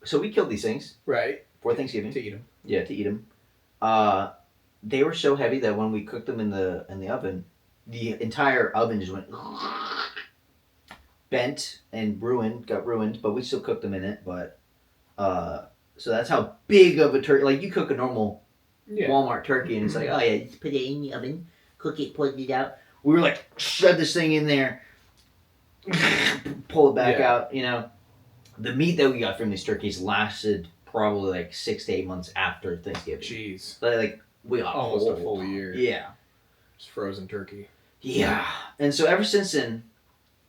So we killed these things.
Right.
For Thanksgiving.
To eat them.
Yeah, to eat them. They were so heavy that when we cooked them in the oven, the entire oven just went bent and got ruined, but we still cooked them in it. But so that's how big of a turkey. Like you cook a normal Walmart turkey, and it's like, oh yeah, just put it in the oven, cook it, pull it out. We were like, shove this thing in there, pull it back out. You know, the meat that we got from these turkeys lasted probably like 6 to 8 months after Thanksgiving.
Jeez.
Like we got
almost a full year.
Yeah.
Just frozen turkey.
Yeah. And so ever since then,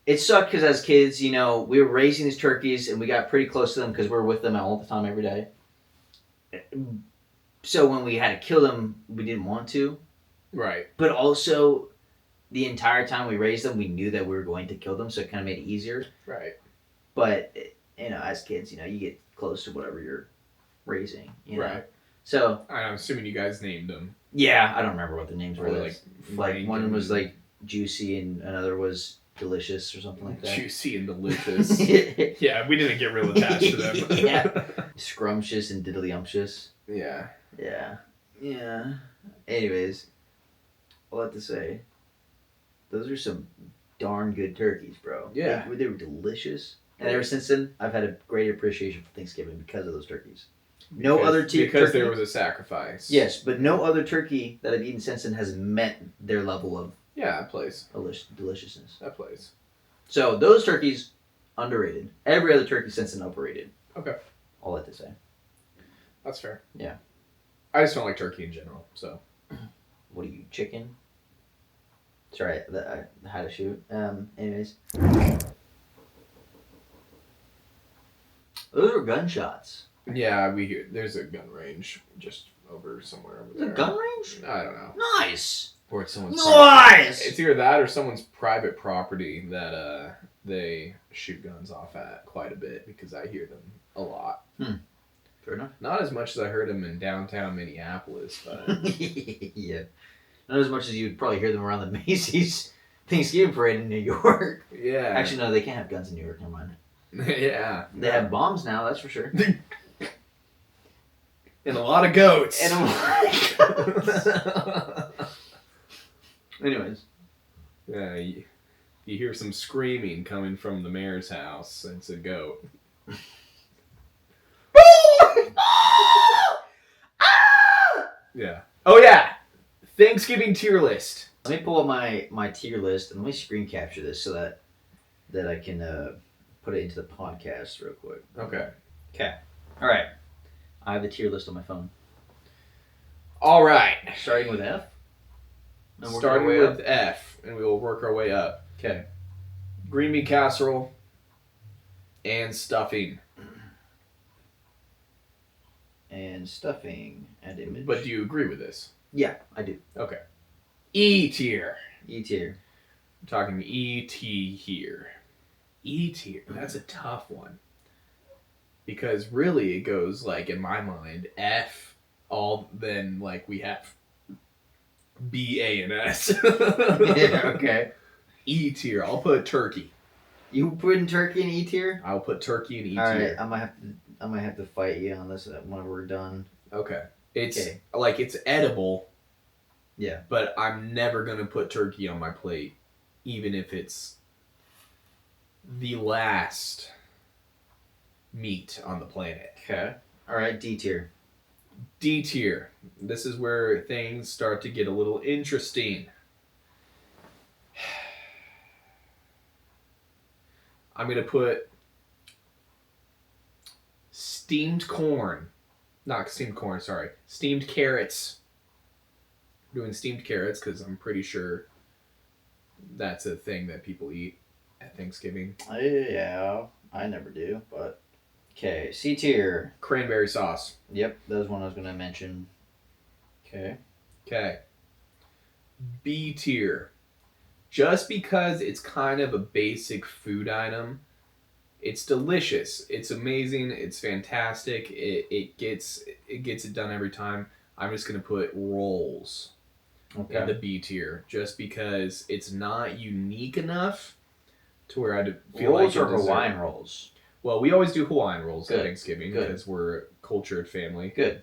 it sucked because as kids, you know, we were raising these turkeys and we got pretty close to them because we were with them all the time every day. So when we had to kill them, we didn't want to.
Right.
But also, the entire time we raised them, we knew that we were going to kill them, so it kind of made it easier.
Right.
But, you know, as kids, you know, you get close to whatever you're raising, you know.
Right.
So
I'm assuming you guys named them.
Yeah, I don't remember what the names were.
Like
one was like Juicy and another was Delicious or something like that.
Juicy and Delicious. Yeah, we didn't get real attached to them.
Yeah. Scrumptious and Diddlyumptious.
Yeah.
Yeah. Yeah. Anyways, all I have to say, those are some darn good turkeys, bro.
Yeah.
They were delicious. And ever since then, I've had a great appreciation for Thanksgiving because of those turkeys. Because
there was a sacrifice.
Yes, but no other turkey that I've eaten since then has met their level of
that plays.
Deliciousness.
That plays.
So those turkeys, underrated. Every other turkey since then, overrated.
Okay.
All that to say.
That's fair.
Yeah.
I just don't like turkey in general, so.
What are you, chicken? Sorry, I had to shoot. Anyways. Those were gunshots.
Yeah, there's a gun range just over somewhere over there.
A gun range?
I don't know.
Nice.
Or it's someone's
Nice.
It's either that or someone's private property that they shoot guns off at quite a bit because I hear them a lot.
Fair enough.
Not as much as I heard them in downtown Minneapolis, but
yeah, not as much as you'd probably hear them around the Macy's Thanksgiving parade in New York.
Yeah.
Actually, no, they can't have guns in New York. Never mind.
Yeah.
They have bombs now. That's for sure.
And a lot of goats.
And a lot of goats. Anyways.
Yeah, you hear some screaming coming from the mayor's house. It's a goat. Yeah. Oh yeah. Thanksgiving tier list.
Let me pull up my tier list and let me screen capture this so that I can put it into the podcast real quick.
Okay.
All right. I have the tier list on my phone.
All right.
Starting with F.
Starting with F, and we will work our way up.
Okay.
Green bean casserole and stuffing.
And stuffing and image.
But do you agree with this?
Yeah, I do.
Okay. E tier.
E tier.
I'm talking E-T here. E tier. That's a tough one. Because really it goes, like, in my mind, F, then, like, we have B, A, and S.
Yeah, okay.
E tier. I'll put turkey.
You putting turkey in E tier?
I'll put turkey in E tier.
Alright, I might have to fight you on this whenever we're done.
Okay. It's edible.
Yeah.
But I'm never going to put turkey on my plate, even if it's the last meat on the planet.
Okay. Alright, D tier.
D tier. This is where things start to get a little interesting. I'm going to put steamed corn Not steamed corn, sorry. Steamed carrots. We're doing steamed carrots because I'm pretty sure that's a thing that people eat at Thanksgiving.
Yeah, I never do, but... Okay, C tier.
Cranberry sauce.
Yep, that was one I was going to mention. Okay.
Okay. B tier. Just because it's kind of a basic food item, it's delicious. It's amazing. It's fantastic. It gets it done every time. I'm just going to put rolls in the B tier just because it's not unique enough to where I feel
rolls
like
or Hawaiian rolls?
Well, we always do Hawaiian rolls
Good.
at Thanksgiving
Good.
because we're a cultured family.
Good.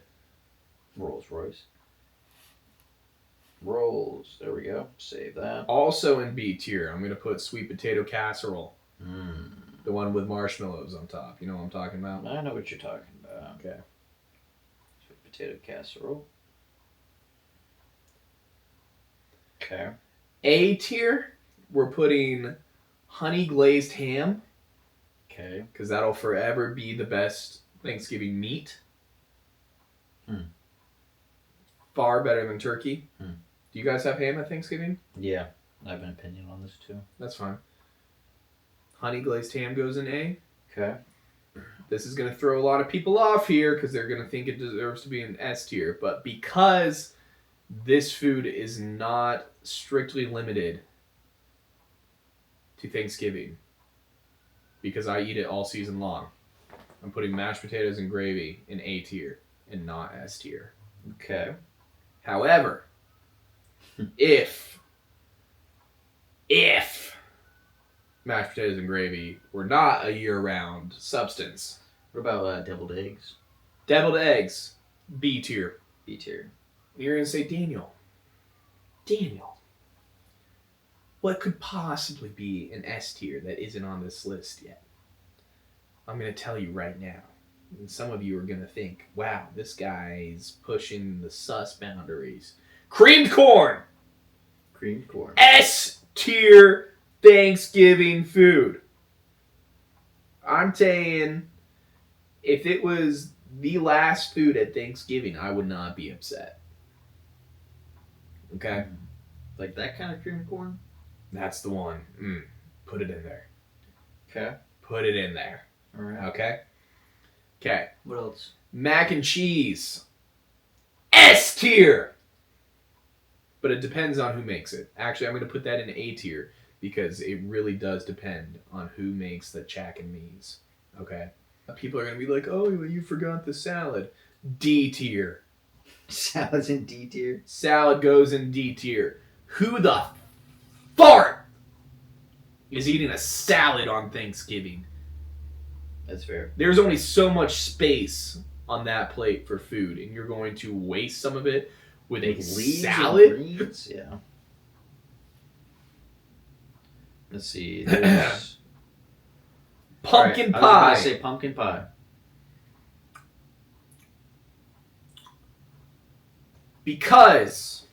Rolls Royce. Rolls. There we go. Save that.
Also in B tier, I'm going to put sweet potato casserole.
Mm.
The one with marshmallows on top. You know what I'm talking about?
I know what you're talking about.
Okay.
Sweet potato casserole. Okay.
A tier, we're putting honey glazed ham.
Okay.
Because that'll forever be the best Thanksgiving meat. Far better than turkey. Do you guys have ham at Thanksgiving?
Yeah. I have an opinion on this too.
That's fine. Honey glazed ham goes in A.
Okay.
This is going to throw a lot of people off here because they're going to think it deserves to be an S tier. But because this food is not strictly limited to Thanksgiving, because I eat it all season long, I'm putting mashed potatoes and gravy in A tier and not S tier.
Okay.
However, if mashed potatoes and gravy were not a year-round substance,
What about deviled eggs?
deviled eggs, B tier.
B tier.
You're going to say, Daniel, what could possibly be an S tier that isn't on this list yet? I'm going to tell you right now. And some of you are going to think, wow, this guy's pushing the sus boundaries. Creamed corn!
Creamed corn.
S tier Thanksgiving food. I'm saying if it was the last food at Thanksgiving, I would not be upset. Okay?
Like that kind of creamed corn?
That's the one. Put it in there.
Okay.
Put it in there.
Alright.
Okay? Okay.
What else?
Mac and cheese. S tier! But it depends on who makes it. Actually, I'm going to put that in A tier because it really does depend on who makes the chack and me's. Okay? People are going to be like, oh, you forgot the salad. D tier.
Salad's in D tier?
Salad goes in D tier. Who the fart is eating a salad on Thanksgiving?
That's fair.
There's only so much space on that plate for food, and you're going to waste some of it with a
leaves
salad?
and greens? Yeah. Let's see. There's
Pumpkin
Alright, I was
pie.
about to say pumpkin pie.
Because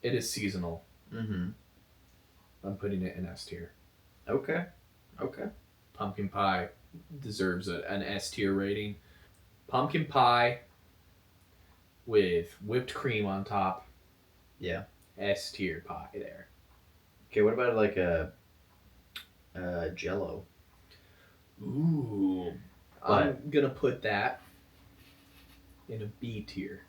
it is seasonal,
Mm-hmm.
I'm putting it in S tier.
Okay. Okay.
Pumpkin pie deserves an S tier rating. Pumpkin pie with whipped cream on top.
Yeah.
S tier pie there.
Okay, what about like a Jello?
Ooh. I'm going to put that in a B tier.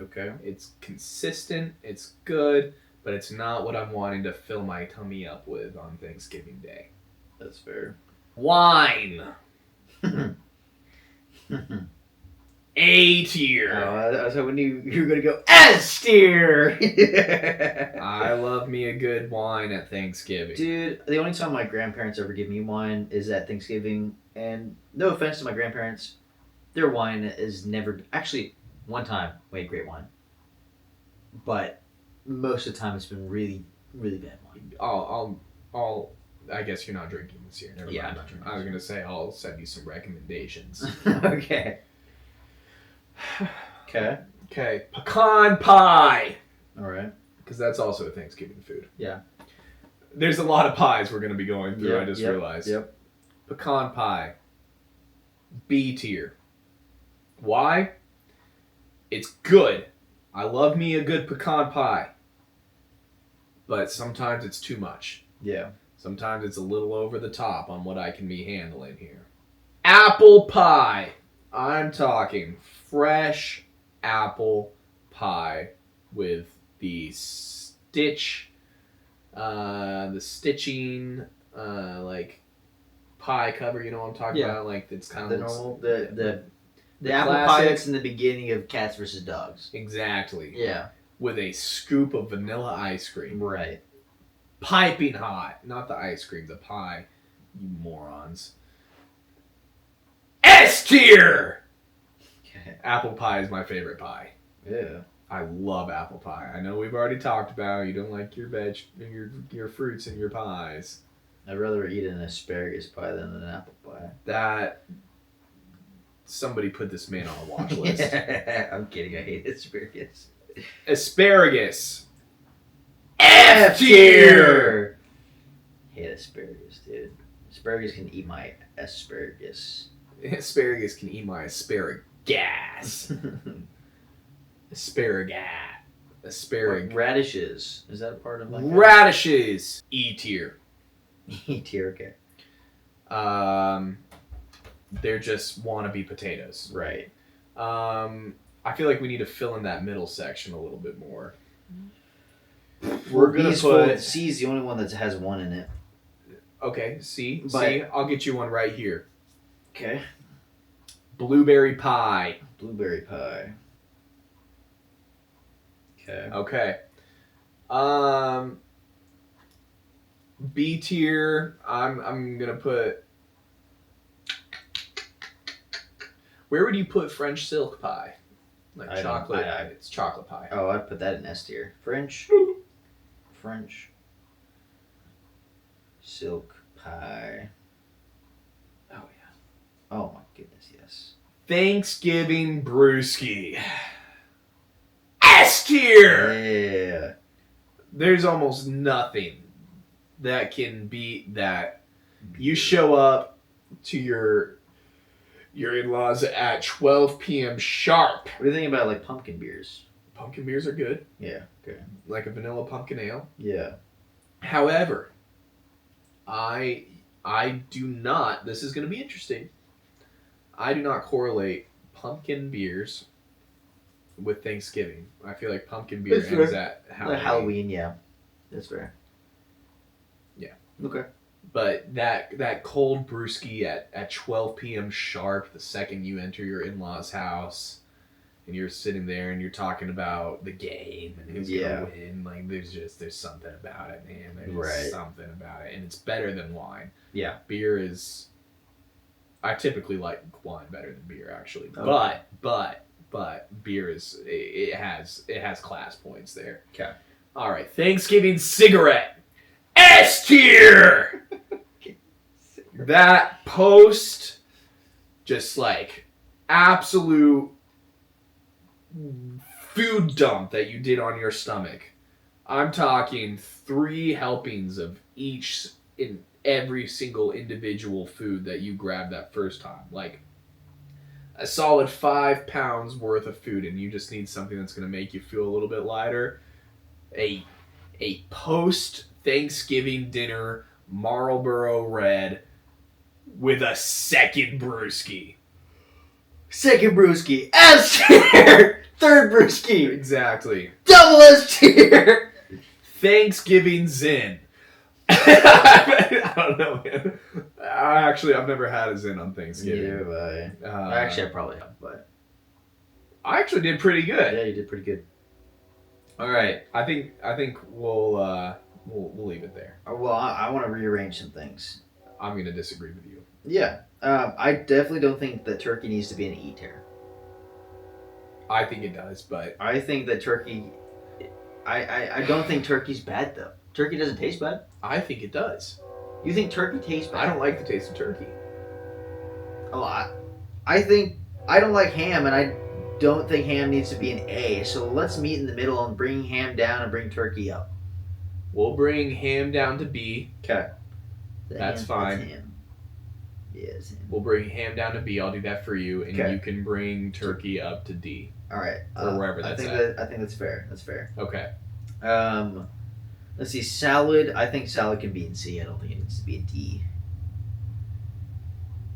Okay.
It's consistent, it's good, but it's not what I'm wanting to fill my tummy up with on Thanksgiving Day.
That's fair.
Wine. A tier.
I was hoping you were going to go S tier.
I love me a good wine at Thanksgiving.
Dude, the only time my grandparents ever give me wine is at Thanksgiving, and no offense to my grandparents, their wine is never... Actually, one time we had great wine, but most of the time it's been really, really bad wine.
I guess you're not drinking this year. Never
Yeah,
mind.
I'm not drinking
I was
this
gonna say I'll send you some recommendations.
Okay. Okay.
Okay, pecan pie,
All right.
because that's also a Thanksgiving food.
Yeah.
There's a lot of pies we're gonna be going through. I just realized.
Yep.
Pecan pie, B tier. Why? It's good. I love me a good pecan pie. But sometimes it's too much.
Yeah.
Sometimes it's a little over the top on what I can be handling here. Apple pie. I'm talking fresh apple pie with the stitching, like pie cover. You know what I'm talking about? Like it's kind of
the apple pie
classic.
that's in the beginning of Cats vs. Dogs.
Exactly.
Yeah.
With a scoop of vanilla ice cream.
Right.
Piping hot. Not the ice cream, the pie. You morons. S tier!
Okay.
Apple pie is my favorite pie.
Yeah.
I love apple pie. I know we've already talked about you don't like your your fruits in your pies.
I'd rather eat an asparagus pie than an apple pie.
That somebody put this man on a watch list.
I'm kidding. I hate asparagus.
Asparagus.
F tier. Hate asparagus, dude. Asparagus can eat my asparagus.
Asparagus can eat my asparagus. Asparagus.
Radishes. Is that a part of like
Radishes. E tier.
E tier? Okay.
They're just wannabe potatoes.
Right.
I feel like we need to fill in that middle section a little bit more.
We're gonna put C is the only one that has one in it.
Okay, C.
But-
C. I'll get you one right here.
Okay.
Blueberry pie.
Blueberry pie. Okay.
Okay. B tier. I'm gonna put. Where would you put French silk pie? Like chocolate. It's chocolate pie.
Oh, I'd put that in S tier. French silk pie.
Oh yeah.
Oh my goodness, yes.
Thanksgiving brewski. S tier.
Yeah.
There's almost nothing that can beat that. You show up to your in-laws at 12 p.m. sharp.
What do you think about like pumpkin beers?
Pumpkin beers are good,
Yeah. Okay.
like a vanilla pumpkin ale.
Yeah.
However, I do not. This is going to be interesting. I do not correlate pumpkin beers with Thanksgiving. I feel like pumpkin beer
That's
ends
fair.
at Halloween.
Halloween, yeah. That's fair.
Yeah.
Okay.
But that cold brewski at 12 p.m. sharp, the second you enter your in-laws' house, and you're sitting there and you're talking about the game and who's gonna win, like there's something about it, man. There's something about it, and it's better than wine.
Yeah.
Beer is. I typically like wine better than beer, actually,
Okay.
but beer is it has class points there.
Okay.
All right, Thanksgiving cigarette, S tier. That post, just like absolute food dump that you did on your stomach. I'm talking 3 helpings of each in every single individual food that you grabbed that first time. Like a solid 5 pounds worth of food, and you just need something that's going to make you feel a little bit lighter. A post Thanksgiving dinner Marlboro Red with a second brewski.
Second brewski. S tier. Third brewski.
Exactly.
Double S tier.
Thanksgiving Zin. I don't know, man. I've never had a Zin on Thanksgiving.
Yeah, actually, I probably have, but
I actually did pretty good.
yeah, you did pretty good.
All right, I think we'll leave it there.
Well, I want to rearrange some things.
I'm gonna disagree with you.
Yeah, I definitely don't think that turkey needs to be an E tier.
I think it does, but
I think that turkey. I don't think turkey's bad though. Turkey doesn't taste bad.
I think it does.
You think turkey tastes bad?
I don't like the taste of turkey.
A lot. I think I don't like ham, and I don't think ham needs to be an A. So let's meet in the middle and bring ham down and bring turkey up.
We'll bring ham down to B.
Okay.
That's fine.
ham. Yes.
We'll bring ham down to B. I'll do that for you, and
Okay.
you can bring turkey up to D.
All right.
Or wherever that's
I think
at.
I think that's fair. That's fair.
Okay.
Let's see. Salad. I think salad can be in C. I don't think it needs to be in D.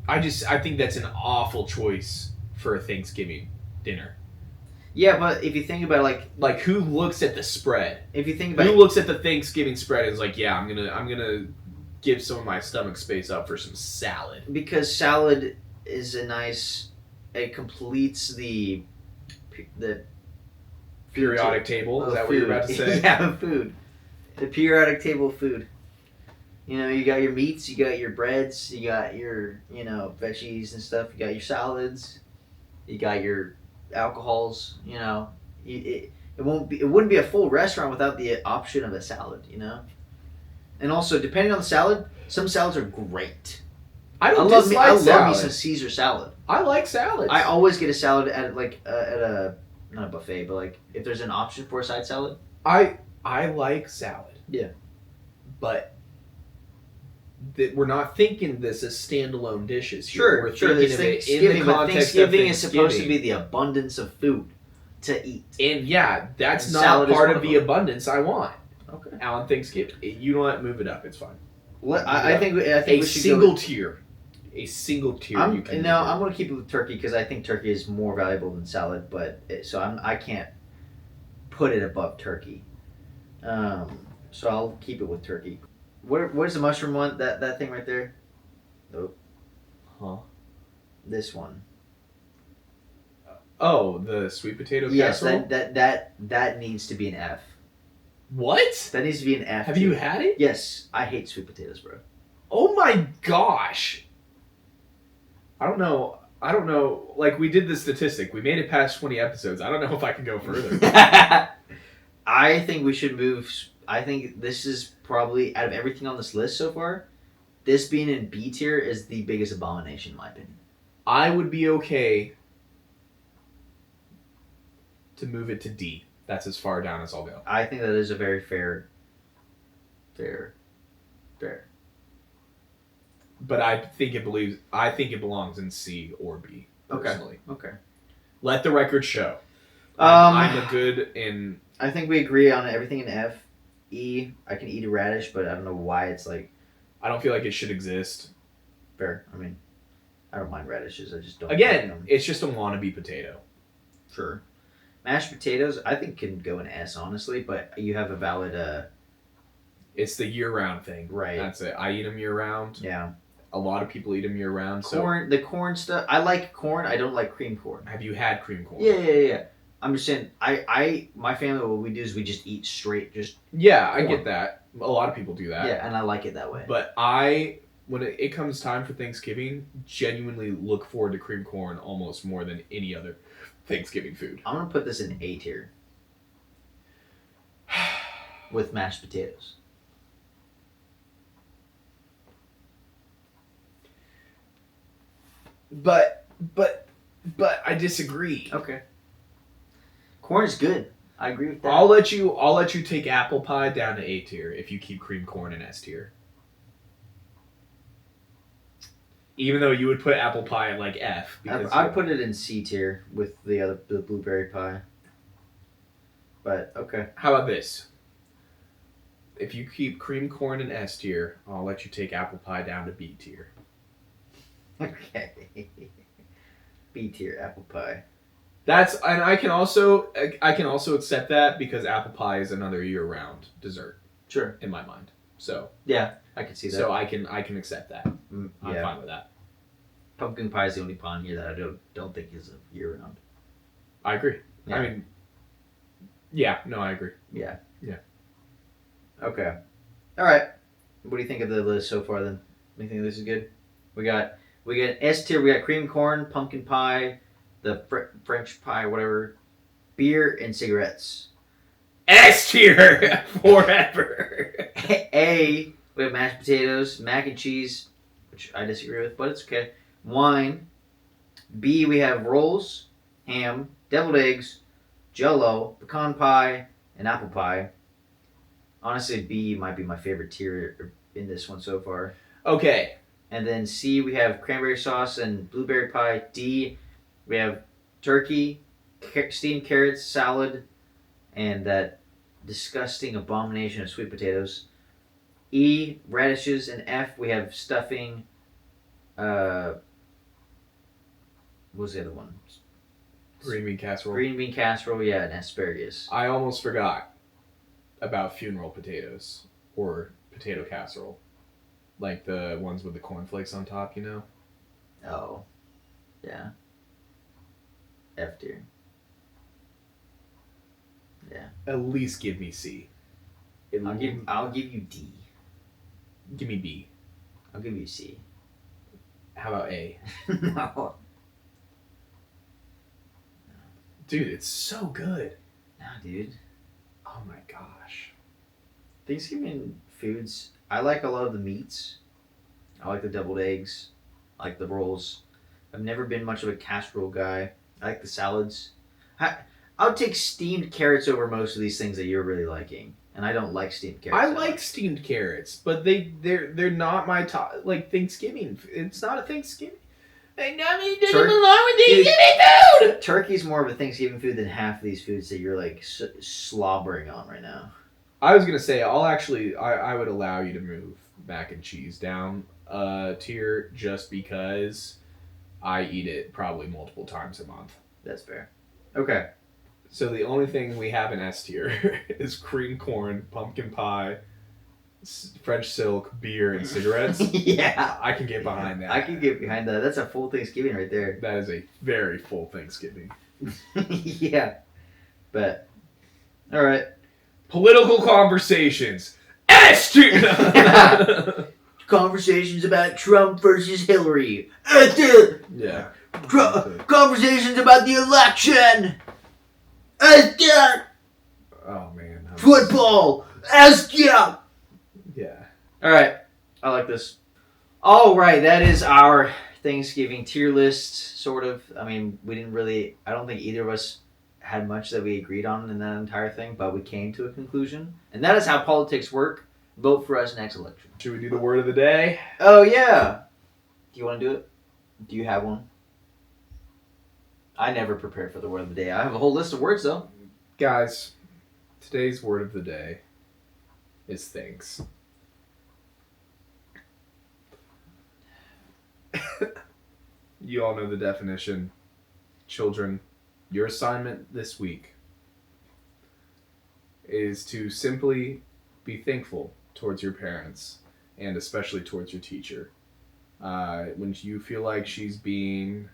I think that's an awful choice for a Thanksgiving dinner.
Yeah, but if you think about it,
Like who looks at the spread?
if you think about
Who
it,
looks at the Thanksgiving spread and is like, yeah, I'm gonna give some of my stomach space up for some salad.
because salad is a nice. It completes the
Periodic table, is that what you're about to say?
Yeah, food. The periodic table of food. You know, you got your meats, you got your breads, you got your, veggies and stuff. You got your salads, you got your alcohols. You know, it wouldn't be a full restaurant without the option of a salad. You know, and also depending on the salad, some salads are great.
I
love me
salad.
some Caesar salad.
I like salads.
I always get a salad at a not a buffet, but like if there's an option for a side salad.
I like salad.
Yeah.
But we're not thinking this as standalone dishes here.
Sure,
We're
sure.
thinking
It's
of it in the
Thanksgiving, but
context
Thanksgiving
of
is supposed to
Thanksgiving.
be the abundance of food to eat.
And yeah, that's
And
not
salad is
part
one
of
of
the
them.
abundance I want.
Okay.
On Thanksgiving, you know what? Move it up. It's fine.
I think
a
we should
single
go.
tier. A single tier.
I'm
you can
going to keep it with turkey because I think turkey is more valuable than salad. I can't put it above turkey. So I'll keep it with turkey. Where's the mushroom one? That thing right there. Nope.
Huh?
This one.
Oh, the sweet potato
Yes,
casserole?
that needs to be an F.
What?
That needs to be an F.
Have you had it?
Yes, I hate sweet potatoes, bro.
Oh my gosh. I don't know. Like, we did the statistic. We made it past 20 episodes. I don't know if I can go further.
I think we should move. I think this is probably, out of everything on this list so far, this being in B tier is the biggest abomination in my opinion.
I would be okay to move it to D. That's as far down as I'll go.
I think that is a very fair.
But I think it belongs in C or B, personally.
Okay.
Let the record show.
Um,
I'm a good in...
I think we agree on everything in F. E, I can eat a radish, but I don't know why it's like
I don't feel like it should exist.
fair. I mean, I don't mind radishes. I just don't.
Again,
like them.
it's just a wannabe potato.
Sure. Mashed potatoes, I think can go in S honestly, but you have a valid.
It's the year-round thing.
Right.
That's it. I eat them year-round.
Yeah.
A lot of people eat them year-round.
Corn, the corn stuff. I like corn. I don't like cream corn.
So have you had cream corn?
Yeah. I'm just saying. My family, what we do is we just eat straight. Just
Yeah, I
Corn.
get that. A lot of people do that.
yeah, and I like it that way.
But when it comes time for Thanksgiving, genuinely look forward to cream corn almost more than any other Thanksgiving food.
I'm gonna put this in A tier with mashed potatoes.
But I disagree.
Okay. Corn is good. I agree with that.
I'll let you take apple pie down to A tier if you keep cream corn in S tier. Even though you would put apple pie at like F.
I'd put it in C tier with the blueberry pie. But okay.
How about this? If you keep cream corn in S tier, I'll let you take apple pie down to B tier.
Okay. B tier apple pie.
And I can also accept that because apple pie is another year-round dessert
Sure.
in my mind. So
Yeah, I can see that.
so I can accept that. I'm
yeah.
fine with that.
Pumpkin pie is the only pie on here that I don't think is a year round.
I agree.
Yeah.
I mean, yeah, no, I agree.
Yeah.
Yeah.
Okay. All right. What do you think of the list so far then? You think this is good? We got S tier. We got cream corn, pumpkin pie, the French pie, whatever, beer and cigarettes.
S tier forever.
A, we have mashed potatoes, mac and cheese, which I disagree with, but it's okay. Wine. B, we have rolls, ham, deviled eggs, Jell-O, pecan pie, and apple pie. Honestly, B might be my favorite tier in this one so far.
Okay,
And then C, we have cranberry sauce and blueberry pie. D, we have turkey, steamed carrots, salad, and that disgusting abomination of sweet potatoes. E, radishes, and F, we have stuffing. What was the other one?
Green bean casserole.
Green bean casserole, yeah, and asparagus.
I almost forgot about funeral potatoes or potato casserole. Like the ones with the cornflakes on top, you know?
Oh, yeah. F tier. Yeah.
At least give me C.
I'll give you D.
Give me B.
I'll give you C.
How about A?
No.
Dude, it's so good.
No, dude.
Oh my gosh.
Thanksgiving foods, I like a lot of the meats. I like the deviled eggs. I like the rolls. I've never been much of a casserole guy. I like the salads. I'll take steamed carrots over most of these things that you're really liking. And I don't like steamed carrots.
I like steamed carrots, but they're not my top. Like Thanksgiving, it's not a Thanksgiving. It doesn't belong with Thanksgiving food.
Turkey's more of a Thanksgiving food than half of these foods that you're like slobbering on right now.
I was gonna say I would allow you to move mac and cheese down a tier just because I eat it probably multiple times a month.
That's fair. Okay.
So the only thing we have in S tier is cream corn, pumpkin pie, French silk, beer, and cigarettes.
Yeah.
I can get behind that.
I can get behind that. That's a full Thanksgiving right there.
That is a very full Thanksgiving.
Yeah. But, all right.
Political conversations. S tier!
Conversations about Trump versus Hillary.
Yeah.
Conversations about the election.
Oh, man.
Football.
Yeah.
All right. I like this. All right. That is our Thanksgiving tier list, sort of. I mean, I don't think either of us had much that we agreed on in that entire thing, but we came to a conclusion. And that is how politics work. Vote for us next election.
Should we do the word of the day?
Oh, yeah. Do you want to do it? Do you have one? I never prepare for the word of the day. I have a whole list of words, though.
Guys, today's word of the day is thanks. You all know the definition. Children, your assignment this week is to simply be thankful towards your parents and especially towards your teacher. When you feel like she's being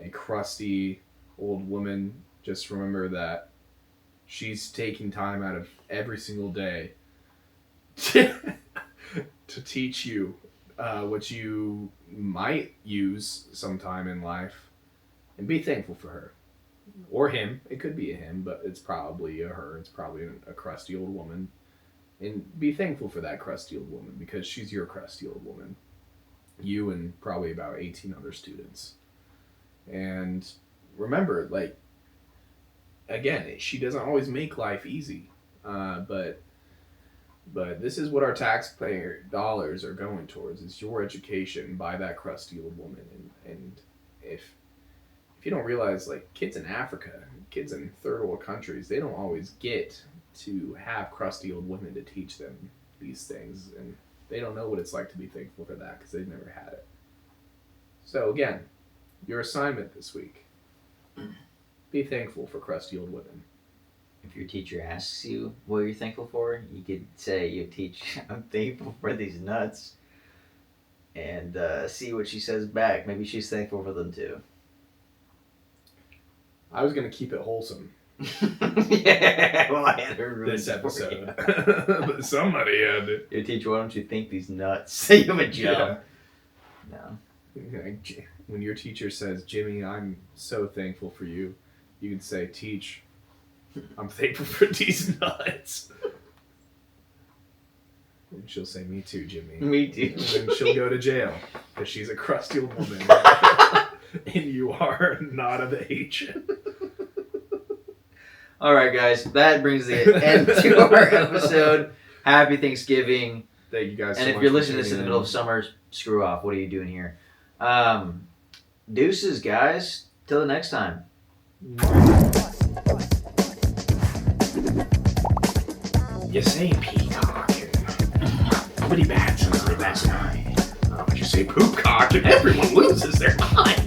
a crusty old woman, just remember that she's taking time out of every single day to teach you what you might use sometime in life, and be thankful for her. Or him. It could be a him, but it's probably a her. It's probably a crusty old woman. And be thankful for that crusty old woman, because she's your crusty old woman. You and probably about 18 other students. And remember, like, again, she doesn't always make life easy. But this is what our taxpayer dollars are going towards. It's your education by that crusty old woman. And if you don't realize, like, kids in Africa, kids in third world countries, they don't always get to have crusty old women to teach them these things. And they don't know what it's like to be thankful for that because they've never had it. So again, your assignment this week, be thankful for crusty old women.
If your teacher asks you what you're thankful for, you could say, I'm thankful for these nuts. And see what she says back. Maybe she's thankful for them too.
I was going to keep it wholesome.
Yeah, well, I had to ruin
this
it for
episode.
you.
But somebody had to.
Your teacher, why don't you think these nuts? You have a job. No.
When your teacher says, Jimmy, I'm so thankful for you, you can say, Teach, I'm thankful for these nuts. And she'll say, me too, Jimmy.
Me too.
And then she'll go to jail because she's a crusty old woman. And you are not of age.
All right, guys. That brings the end to our episode. Happy Thanksgiving.
that you guys.
And if you're listening to this in the middle of summer, screw off. What are you doing here? Deuces, guys. Till the next time.
You say peacock. Nobody bats until they bats an eye. But you say poopcock and everyone loses their mind.